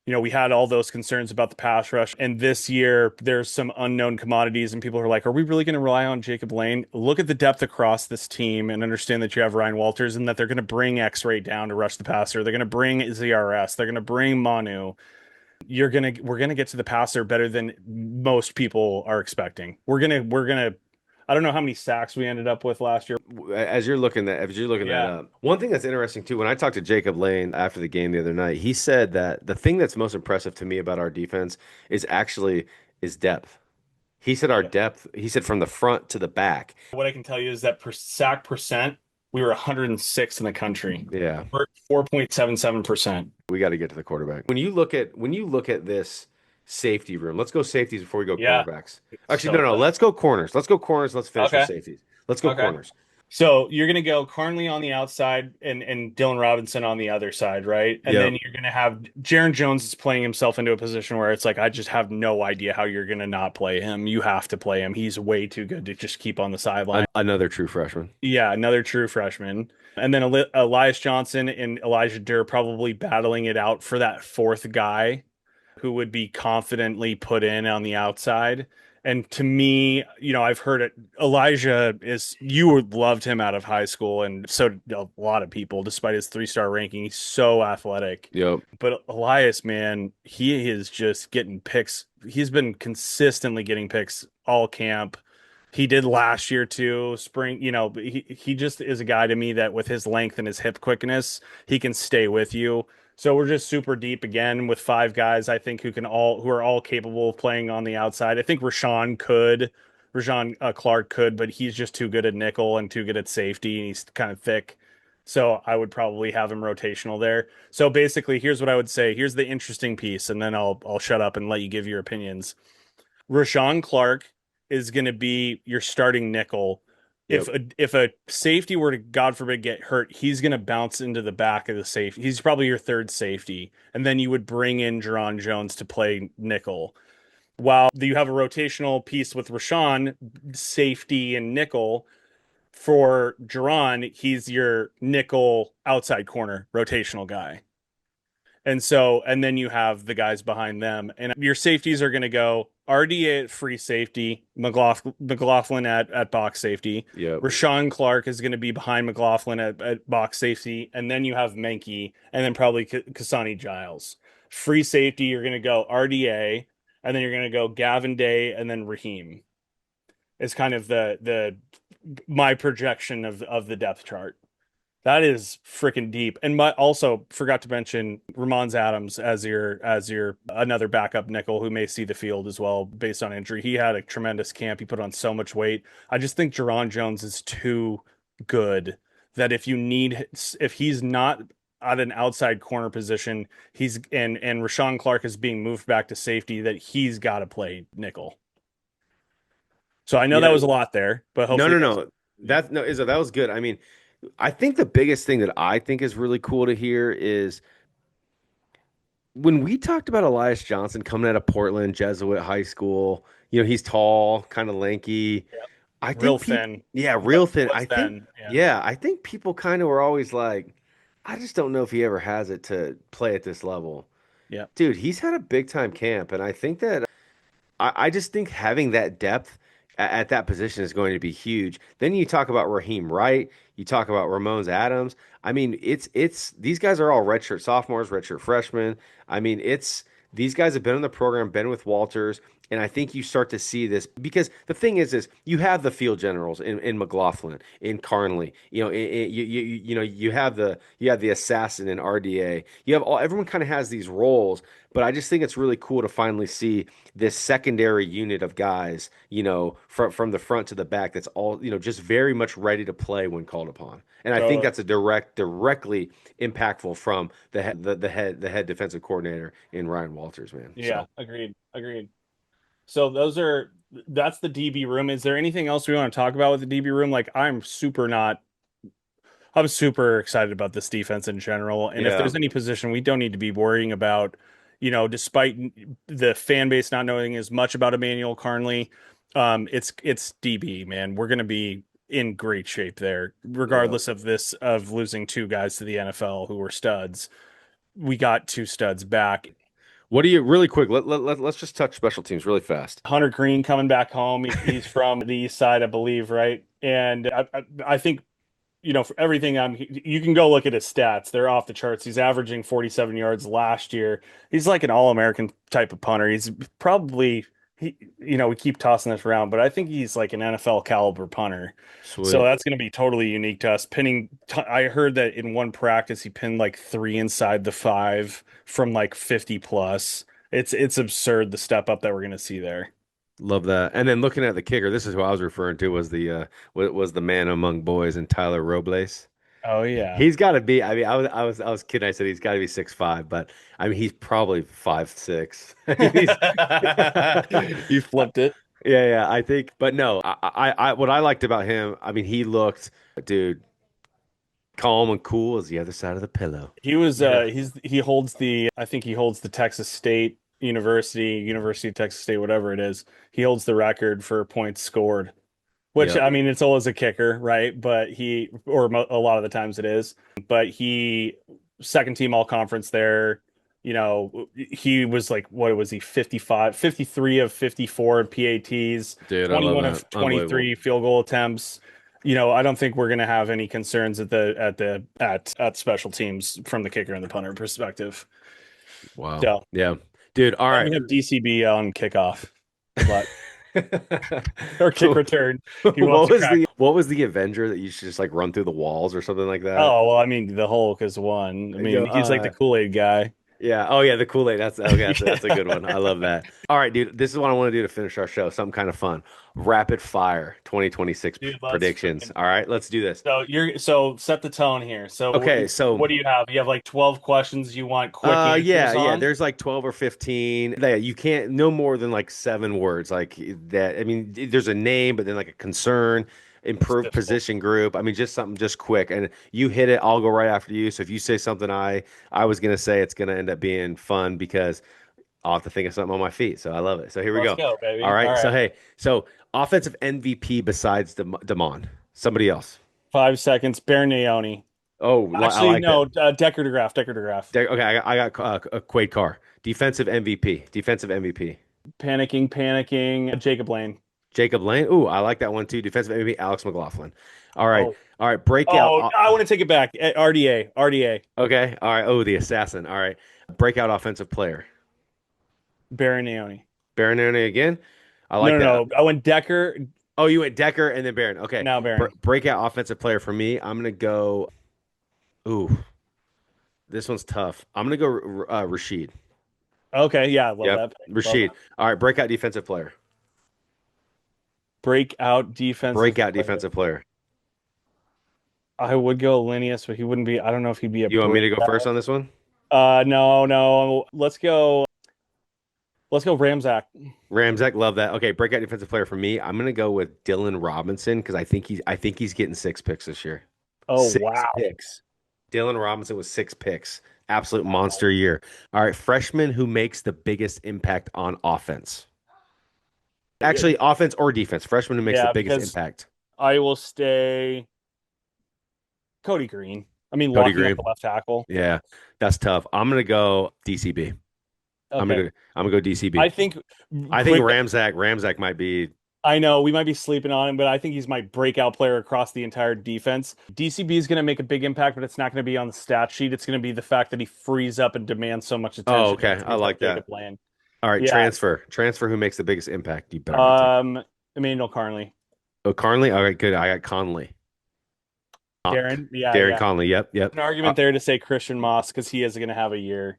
We had all those concerns about the pass rush. And this year, there's some unknown commodities, and people are like, are we really going to rely on Jacob Lane? Look at the depth across this team and understand that you have Ryan Walters and that they're going to bring X-ray down to rush the passer. They're going to bring ZRS. They're going to bring Manu. We're gonna get to the passer better than most people are expecting. I don't know how many sacks we ended up with last year. As you're looking that Yeah. up, one thing that's interesting too, when I talked to Jacob Lane after the game the other night, he said that the thing that's most impressive to me about our defense is depth. He said our Yeah. depth, he said from the front to the back. What I can tell you is that per sack percent, we were 106 in the country. Yeah, We're at 4.77%. we got to get to the quarterback. When you look at this safety room, let's go safeties before we go Yeah. cornerbacks. Actually, So no, no, let's go corners. Let's go corners. Let's finish with okay. safeties. Let's go Okay. corners. So you're gonna go Conley on the outside and Dylan Robinson on the other side, right? And Yep. then you're gonna have Jaron Jones is playing himself into a position where it's like I just have no idea how you're gonna not play him. You have to play him. He's way too good to just keep on the sideline. Another true freshman. Yeah, another true freshman. And then Elias Johnson and Elijah Durr probably battling it out for that fourth guy who would be confidently put in on the outside. And to me, I've heard it. You loved him out of high school, and so did a lot of people, despite his 3-star ranking. He's so athletic. Yep. But Elias, man, he is just getting picks. He's been consistently getting picks all camp. He did last year too, spring, he just is a guy to me that with his length and his hip quickness, he can stay with you. So we're just super deep again with 5 guys, I think, who are all capable of playing on the outside. I think Rashawn Clark could, but he's just too good at nickel and too good at safety, and he's kind of thick. So I would probably have him rotational there. So basically, here's what I would say. Here's the interesting piece, and then I'll shut up and let you give your opinions. Rashawn Clark is going to be your starting nickel. Yep. If a safety were to, God forbid, get hurt, he's going to bounce into the back of the safety. He's probably your third safety, and then you would bring in Jaron Jones to play nickel. While you have a rotational piece with Rashawn, safety and nickel. For Jaron, he's your nickel outside corner rotational guy. And then you have the guys behind them. And your safeties are going to go RDA at free safety, McLaughlin at box safety. Yep. Rashawn Clark is going to be behind McLaughlin at box safety. And then you have Menke and then probably Kasani Giles. Free safety, you're going to go RDA, and then you're going to go Gavin Day and then Raheem. Is kind of the my projection of the depth chart. That is freaking deep. And also forgot to mention Ramon Adams as your another backup nickel who may see the field as well based on injury. He had a tremendous camp. He put on so much weight. I just think Jaron Jones is too good that if he's not at an outside corner position, and Rashawn Clark is being moved back to safety, that he's got to play nickel. So I know that Yeah. was a lot there, but No, hopefully no, that's no. That's no, Izzo, that was good. I mean, I think the biggest thing that I think is really cool to hear is when we talked about Elias Johnson coming out of Portland, Jesuit high school, he's tall, kind of lanky. I real think people, thin. yeah, real thin. Was then, yeah. I think people kind of were always like, I just don't know if he ever has it to play at this level. Yeah. Dude, he's had a big time camp, and I think that I just think having that depth at that position is going to be huge. Then you talk about Raheem Wright, you talk about Ramones Adams. I mean, it's these guys are all redshirt sophomores, redshirt freshmen. I mean, it's these guys have been in the program, been with Walters, and I think you start to see this because the thing is you have the field generals in McLaughlin, in Conley. You have the assassin in RDA. You have everyone kind of has these roles, but I just think it's really cool to finally see this secondary unit of guys, from the front to the back that's all, just very much ready to play when called upon. And I think Totally. that's a directly impactful from the head defensive coordinator in Ryan Walters, man. Yeah, So agreed. Agreed. So that's the DB room. Is there anything else we want to talk about with the DB room? Like I'm super excited about this defense in general. And if yeah, there's any position we don't need to be worrying about, despite the fan base not knowing as much about Emmanuel Carnley, it's DB, man. We're gonna be in great shape there, yeah. regardless of losing 2 guys to the NFL who were studs. We got 2 studs back. What do you really quick? Let's just touch special teams really fast. Hunter Green coming back home. He's from the east side, I believe, right? And I think for everything you can go look at his stats. They're off the charts. He's averaging 47 yards last year. He's like an all-American type of punter. He's probably we keep tossing this around, but I think he's like an NFL caliber punter. So Sweet. that's going to be totally unique to us. I heard that in one practice he pinned like three inside the five from like 50 plus. It's absurd the step up that we're going to see there. Love that. And then looking at the kicker, this is who I was referring to was the man among boys and Tyler Robles. Oh yeah. He's got to be. I mean, I was kidding. I said he's got to be 6'5", but I mean he's probably 5'6". He's You flipped it. yeah. I think, but no. What I liked about him, I mean, he looked, dude, calm and cool as the other side of the pillow. He was You know. he holds the I think he holds the Texas State University of Texas State, whatever it is. He holds the record for points scored, which Yep. I mean it's always a kicker, right? But a lot of the times it is. But he second team all conference there. He was like what was he 55, 53 of 54 in PATs, Dude, I love 21 that. of Unbelievable. 23 field goal attempts. I don't think we're going to have any concerns at special teams from the kicker and the punter perspective. Wow. So Yeah. Dude, all then right. we have DCB on kickoff. Good luck. Or kick return. He wants to crack. What was the Avenger that you should just like run through the walls or something like that? Oh, well, I mean, the Hulk is one. I Go, mean, he's like the Kool-Aid guy. yeah. Oh yeah, the Kool-Aid. That's okay. That's a good one. I Yeah. love that. All right, dude. This is what I want to do to finish our show. Something kind of fun. Rapid fire 2026 Dude, let's predictions. freaking. All right, let's do this. So set the tone here. So Okay, so what do you have? You have like 12 questions you want quick yeah, answers yeah. on? There's like 12 or 15. Yeah, you can't no more than like 7 words. Like that. I mean, there's a name, but then like a concern, It's improved difficult. position group. I mean, just something just quick. And you hit it, I'll go right after you. So if you say something I was gonna say, it's gonna end up being fun because I'll have to think of something on my feet. So I love it. So here we Let's go. go, All baby. All right. So right. hey, so offensive MVP besides Demond, somebody else. 5 seconds. Baron Naoni. Oh, I Actually, like that. no. Decker DeGraaf. Decker DeGraaf. Okay, I got Quade Carr, defensive MVP, defensive MVP. Panicking. Jacob Lane. Jacob Lane. Ooh, I like that one too. Defensive MVP, Alex McLaughlin. All right, Oh, all right. Breakout. oh, I want to take it back. RDA. RDA. Okay, all right. Oh, the assassin. All right. Breakout offensive player. Baron Naoni. Baron again. I like No, that. no, no. I went Decker. Oh, you went Decker and then Baron. Okay. Now Baron. Breakout offensive player for me. I'm gonna go. Ooh, this one's tough. I'm gonna go Rashid. Okay, yeah, I love Yep, that pick. Love Rashid. that. All right. Breakout defensive player. Breakout defensive Breakout player. defensive player. I would go Linnaeus, but he wouldn't be. I don't know if he'd be a You want me to go breakout. first on this one? No, no. Let's go. Let's go Ramzak. Ramzak, love that. Okay, breakout defensive player for me. I'm gonna go with Dylan Robinson because I think he's getting 6 picks this year. Oh Six wow. picks. Dylan Robinson with 6 picks. Absolute monster year. All right, freshman who makes the biggest impact on offense. Actually, offense or defense. Freshman who makes the Yeah, biggest because impact. I will stay Cody Green. I mean, Cody locking up Green. the left tackle. Yeah, that's tough. I'm gonna go DCB. I'm Okay. gonna go. I'm gonna go DCB. I think I think quick. Ramzak might be. I know we might be sleeping on him, but I think he's my breakout player across the entire defense. DCB is going to make a big impact, but it's not going to be on the stat sheet. It's going to be the fact that he frees up and demands so much Oh, attention okay. against I teams like like that. Jacob Lane. All right, Yeah. transfer who makes the biggest impact. You better not take. Emmanuel Carnley. Oh, Conley. All right, good. I got Conley. Mock. Darren. Yeah, Darren yeah. Conley. Yep, yep. An argument there to say Christian Moss because he is going to have a year.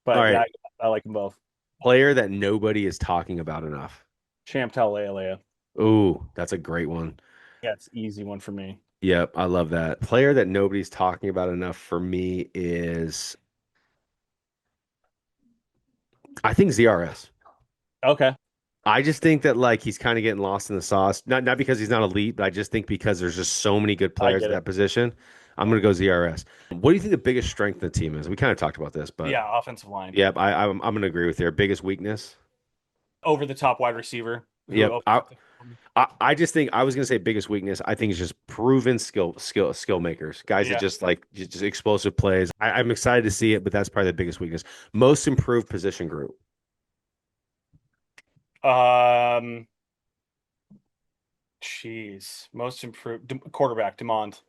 All But yeah, right, I like them both. player that nobody is talking about enough. Champ Talea. Ooh, that's a great one. Yeah, it's an easy one for me. Yep, I love that. Player that nobody's talking about enough for me is, I think ZRS. Okay. I just think that like he's kind of getting lost in the sauce. Not because he's not elite, but I just think because there's just so many good I players at get it. that position. I'm gonna go ZRS. What do you think the biggest strength of the team is? We kind of talked about this, but Yeah, offensive line. yep, I'm gonna agree with your biggest weekness. Over the top wide receiver who Yep, opens up the I just think I was gonna say biggest weakness. I think it's just proven skill makers, guys that Yeah. just like just explosive plays. I'm excited to see it, but that's probably the biggest weakness. Most improved position group. Um, Jeez. Most improved quarterback, Demond.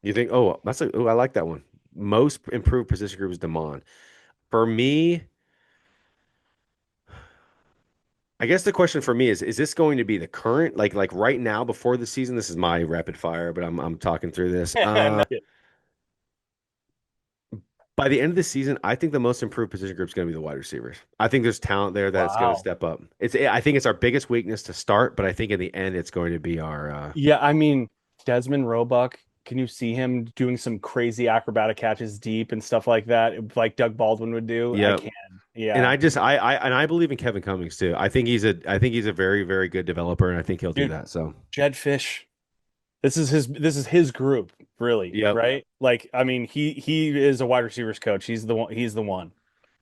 You think? Oh, I like that one. Most improved position group is Damon. For me, I guess the question for me is this going to be the current like right now before the season? This is my rapid fire, but I'm talking through this. No. By the end of the season, I think the most improved position group is going to be the wide receivers. I think there's talent there that's going to Wow. step up. I think it's our biggest weakness to start, but I think in the end it's going to be our Yeah, I mean, Desmond Roebuck, can you see him doing some crazy acrobatic catches deep and stuff like that, like Doug Baldwin would do? I yeah. can. And Yeah. I believe in Kevin Cummings too. I think he's a very very good developer, and I think he'll do Dude, that. So Jedd Fisch. This is his group, really, yep. right? Like, I mean, he is a wide receivers coach. He's the one.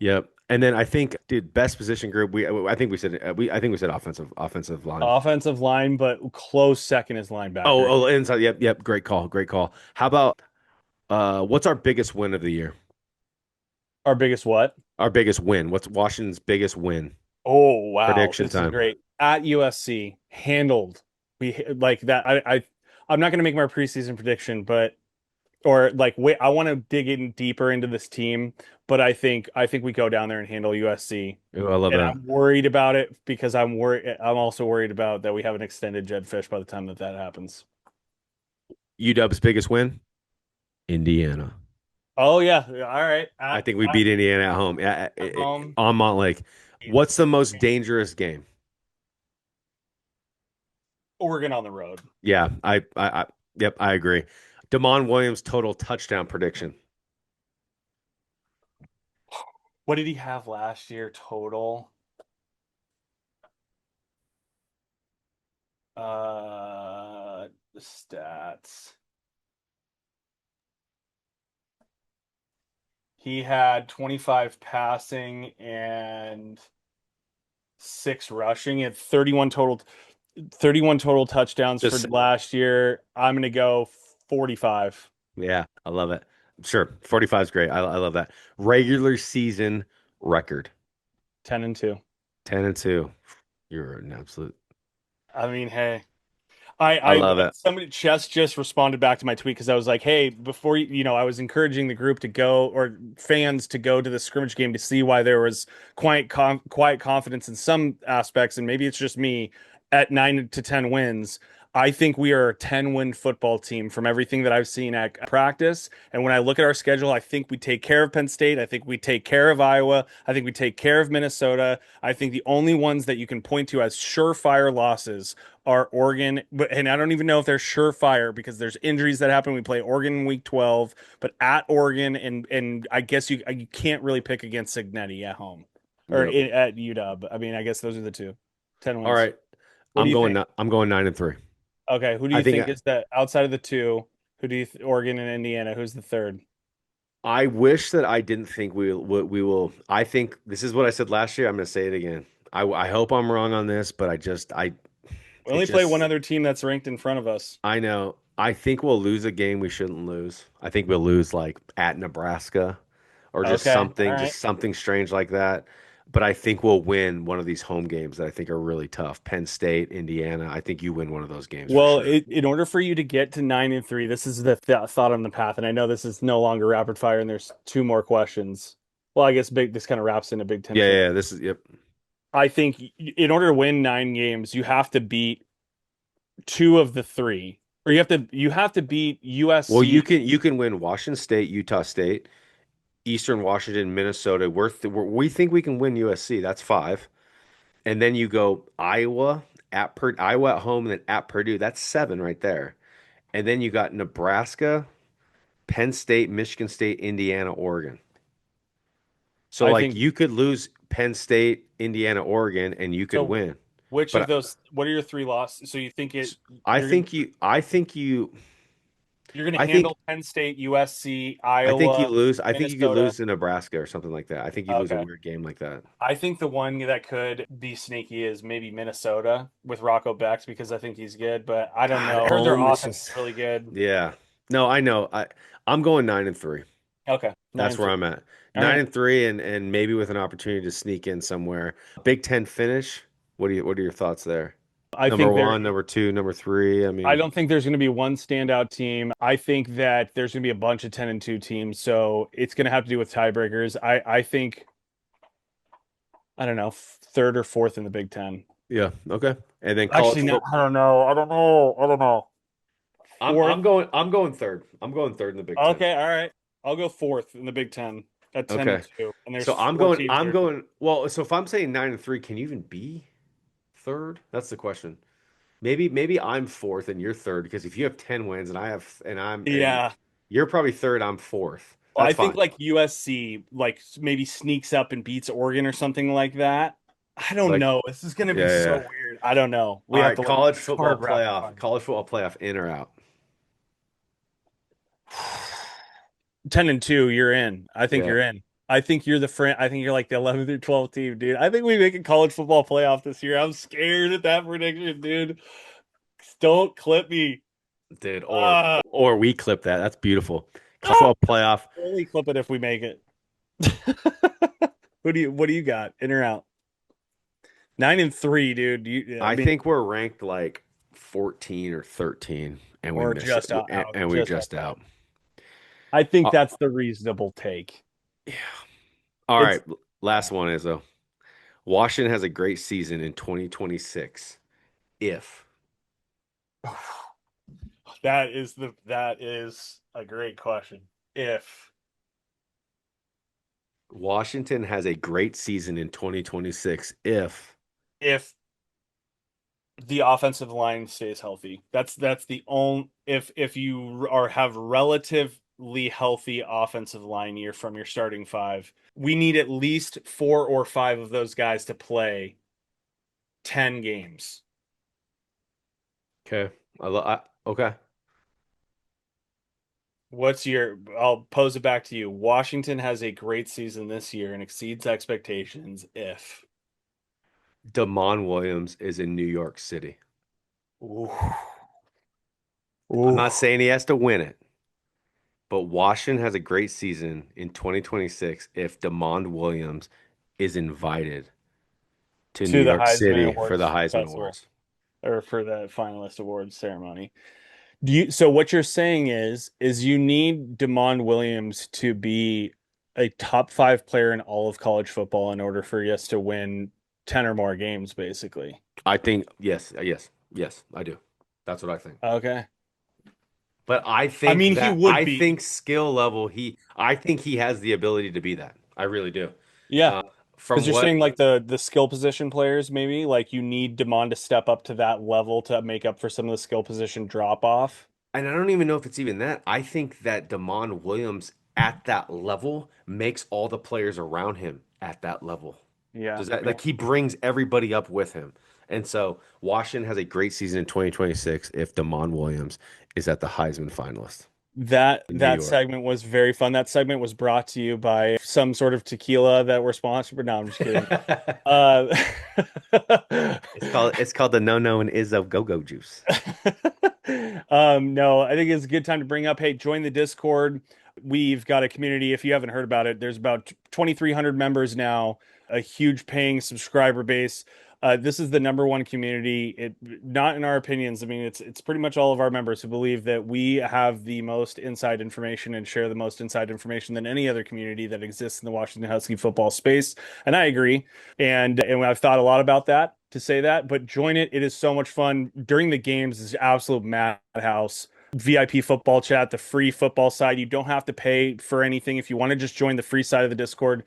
Yep. And then I think, dude, best position group. I think we said I think we said offensive line. Offensive line, but close second is linebacker. Oh, inside. Yep, yep. Great call. Great call. How about what's our biggest win of the year? Our biggest what? Our biggest win. What's Washington's biggest win? Oh, wow. Prediction This is time. great. At USC, handled. We like that. I'm not going to make my preseason prediction, but or like wait, I want to dig in deeper into this team, but I think we go down there and handle USC. Ooh, I love And that. I'm worried about it because I'm also worried about that we have an extended Jedd Fisch by the time that happens. UW's biggest win? Indiana. Oh yeah. All right. I At, think we at, beat Indiana at home at home. on Montlake. What's the most dangerous game? Oregon on the road. Yeah, yep, I agree. Damon Williams total touchdown prediction. What did he have last year total? Stats. He had 25 passing and six rushing. He had 31 total touchdowns for Just last year. I'm gonna go 45. yeah, I love it. Sure, 45 is great. I love that. Regular season record 10-2. 10-2. You're an absolute. I mean, hey, I, I I love it. somebody just responded back to my tweet because I was like, hey, before I was encouraging the group to go or fans to go to the scrimmage game to see why there was quiet confidence in some aspects, and maybe it's just me at 9 to 10 wins. I think we are a 10-win football team from everything that I've seen at practice. And when I look at our schedule, I think we take care of Penn State. I think we take care of Iowa. I think we take care of Minnesota. I think the only ones that you can point to as surefire losses are Oregon, and I don't even know if they're surefire because there's injuries that happen. We play Oregon in week 12, but at Oregon, and I guess you can't really pick against Signetti at home or Yep. at UW. I mean, I guess those are the two. 10 All wins. right. What do you think? I'm going 9-3. Okay, who do I you think think is that outside of the two? Who do you Oregon and Indiana? Who's the third? I wish that I didn't think we will. I think this is what I said last year. I'm going to say it again. I hope I'm wrong on this, but We it only play one just other team that's ranked in front of us. I know. I think we'll lose a game we shouldn't lose. I think we'll lose like at Nebraska or Okay, all right. just something strange like that. But I think we'll win one of these home games that I think are really tough. Penn State, Indiana. I think you win one of those games for Well, sure. in order for you to get to 9-3, this is the thought on the path, and I know this is no longer rapid fire, and there's two more questions. Well, I guess this kind of wraps into Big Ten Yeah, football. yeah, this is yep. I think in order to win 9 games, you have to beat two of the three, or you have to beat Well, USC. you can win Washington State, Utah State, Eastern Washington, Minnesota. We think we can win USC. That's five. And then you go Iowa at home, and then at Purdue. That's seven right there. And then you got Nebraska, Penn State, Michigan State, Indiana, Oregon. So I like think you could lose Penn State, Indiana, Oregon, and you could so. win. Which of But those? What are your three losses? So you think I you're gonna think you You're going to I think handle Penn State, USC, I think you Iowa, lose. I think you could Minnesota. lose to Nebraska or something like that. I think you lose a Okay. weird game like that. I think the one that could be sneaky is maybe Minnesota with Rocco Bex because I think he's good, but I don't God, know. I at heard their home, it's offense is just really good. yeah. No, I know. I'm going 9-3. Okay. That's where 9-3. I'm at. All Nine right. and three, and maybe with an opportunity to sneak in somewhere. Big Ten finish. What are your thoughts there? I Number think there one, number two, number three. I I mean, don't think there's going to be one standout team. I think that there's going to be a bunch of 10-2 teams, so it's going to have to do with tiebreakers. I think I don't know, third or fourth in the Big Ten. yeah, okay. And then college Actually, no, football. I don't know. I don't know. I don't know. Fourth. I'm going third. I'm going third in the Big Ten. Okay, all right. I'll go fourth in the Big Ten at 10 and Okay. 2. And there's So four teams I'm here. going well, so if I'm saying 9-3, can you even be third? That's the question. Maybe I'm fourth and you're third because if you have 10 wins and I have and Yeah. you're probably third, I'm fourth. Well, I That's think fine. like USC like maybe sneaks up and beats Oregon or something like that. I don't Like know. This is going to be yeah, yeah, so yeah. weird. I don't know. We All have right, to like hard rapid fire. college football playoff in or out. 10-2, you're in. I think Yeah. you're in. I think you're the friend. I think you're like the 11th or 12th team, dude. I think we make a college football playoff this year. I'm scared at that prediction, dude. Don't clip me. Dude, Ah, or we clip that. That's beautiful. College football playoff. only clip it if we make it. What do you got? In or out? 9-3, dude. I I mean, think we're ranked like 14 or 13 and we or miss it. just out, And we just just outside. out. I think Uh, that's the reasonable take. yeah. All It's right, last one is though. Washington has a great season in 2026 if that is a great question. If Washington has a great season in 2026 if if the offensive line stays healthy. That's the only if you are have relatively healthy offensive line year from your starting five. We need at least four or five of those guys to play 10 games. okay. Okay. What's your I'll pose it back to you. Washington has a great season this year and exceeds expectations if Damon Williams is in New York City. Ooh. I'm Ooh. not saying he has to win it, but Washington has a great season in 2026 if Damon Williams is invited to New To the York Heisman City for the Awards Heisman festival Awards. or for the finalist awards ceremony. So what you're saying is you need Damon Williams to be a top five player in all of college football in order for us to win 10 or more games, basically. I think yes, I do. That's what I think. Okay. But I mean, he would I be. think skill level I think he has the ability to be that. I really do. Yeah. Uh, Because from you're what saying like the skill position players, maybe like you need Damon to step up to that level to make up for some of the skill position drop off. And I don't even know if it's even that. I think that Damon Williams at that level makes all the players around him at that level. Yeah. Does that Yeah. like he brings everybody up with him? And so Washington has a great season in 2026 if Damon Williams is at the Heisman finalist in New That York. segment was very fun. That segment was brought to you by some sort of tequila that we're sponsored, but no, I'm just kidding. Uh, It's called the No No and Izzo Go Go Juice. no, I think it's a good time to bring up, hey, join the Discord. We've got a community. If you haven't heard about it, there's about 2,300 members now, a huge paying subscriber base. This is the number one community. It not in our opinions. I mean, it's pretty much all of our members who believe that we have the most inside information and share the most inside information than any other community that exists in the Washington Husky football space. And I agree. And I've thought a lot about that to say that, but join it. It is so much fun during the games. It's absolute madhouse. VIP football chat, the free football side. You don't have to pay for anything. If you want to just join the free side of the Discord,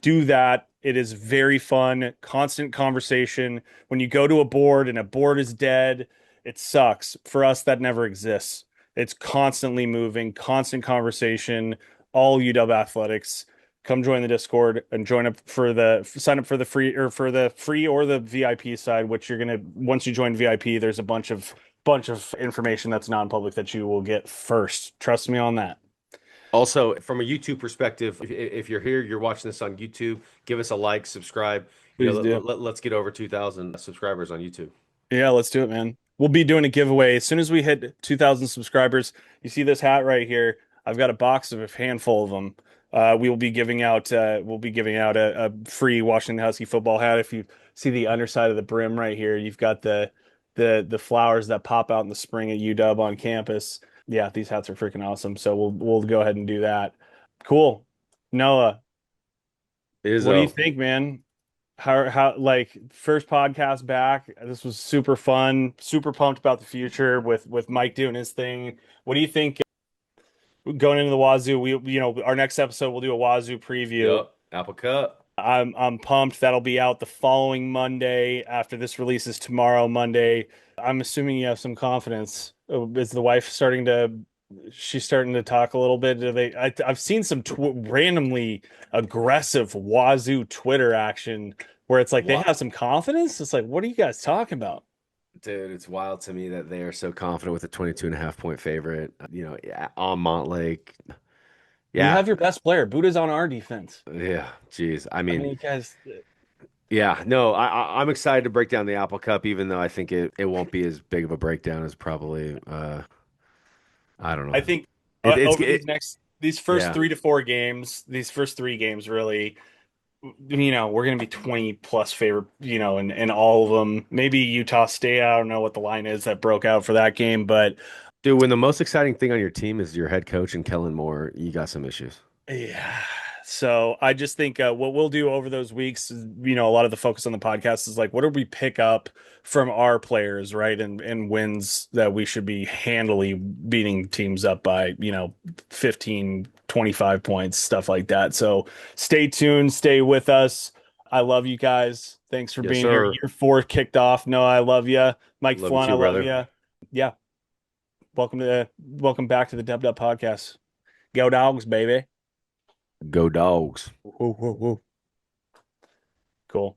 do that. It is very fun, constant conversation. When you go to a board and a board is dead, it sucks. For us, that never exists. It's constantly moving, constant conversation, all UW athletics. Come join the Discord and join up for the sign up for the free or the VIP side, which you're gonna once you join VIP, there's a bunch of bunch of information that's non-public that you will get first. Trust me on that. Also, from a YouTube perspective, if you're here, you're watching this on YouTube, give us a like, subscribe. Please do. Let's get over 2,000 subscribers on YouTube. Yeah, let's do it, man. We'll be doing a giveaway as soon as we hit 2,000 subscribers. You see this hat right here? I've got a box of a handful of them. We will be giving out a free Washington Husky football hat. If you see the underside of the brim right here, you've got the flowers that pop out in the spring at UW on campus. Yeah, these hats are freaking awesome. So we'll go ahead and do that. Cool. Noah, what do you Izzo, think, man? How like first podcast back? This was super fun, super pumped about the future with Mike doing his thing. What do you think going into the Wazoo? Our next episode we'll do a Wazoo preview. yep, Apple Cup. I'm pumped. That'll be out the following Monday after this releases tomorrow, Monday. I'm assuming you have some confidence. Is the wife starting to? She's starting to talk a little bit. I've seen some randomly aggressive Wazoo Twitter action where it's like they What? have some confidence. It's like, what are you guys talking about? Dude, it's wild to me that they are so confident with a 22.5 point favorite. Yeah, on Montlake. You Yeah, have your best player. Buddha's on our defense. yeah, geez. I I mean, mean, you guys. yeah, no, I'm excited to break down the Apple Cup, even though I think it won't be as big of a breakdown as probably I don't I know. think It's over these first yeah. 3 to 4 games, these first 3 games really, we're going to be 20 plus favorite, in all of them. Maybe Utah State. I don't know what the line is that broke out for that game, but Dude, when the most exciting thing on your team is your head coach and Kellen Moore, you got some issues. yeah. So I just think what we'll do over those weeks, a lot of the focus on the podcast is like, what do we pick up from our players, right? And wins that we should be handily beating teams up by, 15, 25 points, stuff like that. So stay tuned, stay with us. I love you guys. Thanks for Yes, being here. sir. Year 4 kicked off. No, I love you. Mike Love you Flan, I too, love brother. you. Yeah. Welcome back to the Dub Dub podcast. Go Dogs, baby. Go dogs. Whoa, whoa, whoa.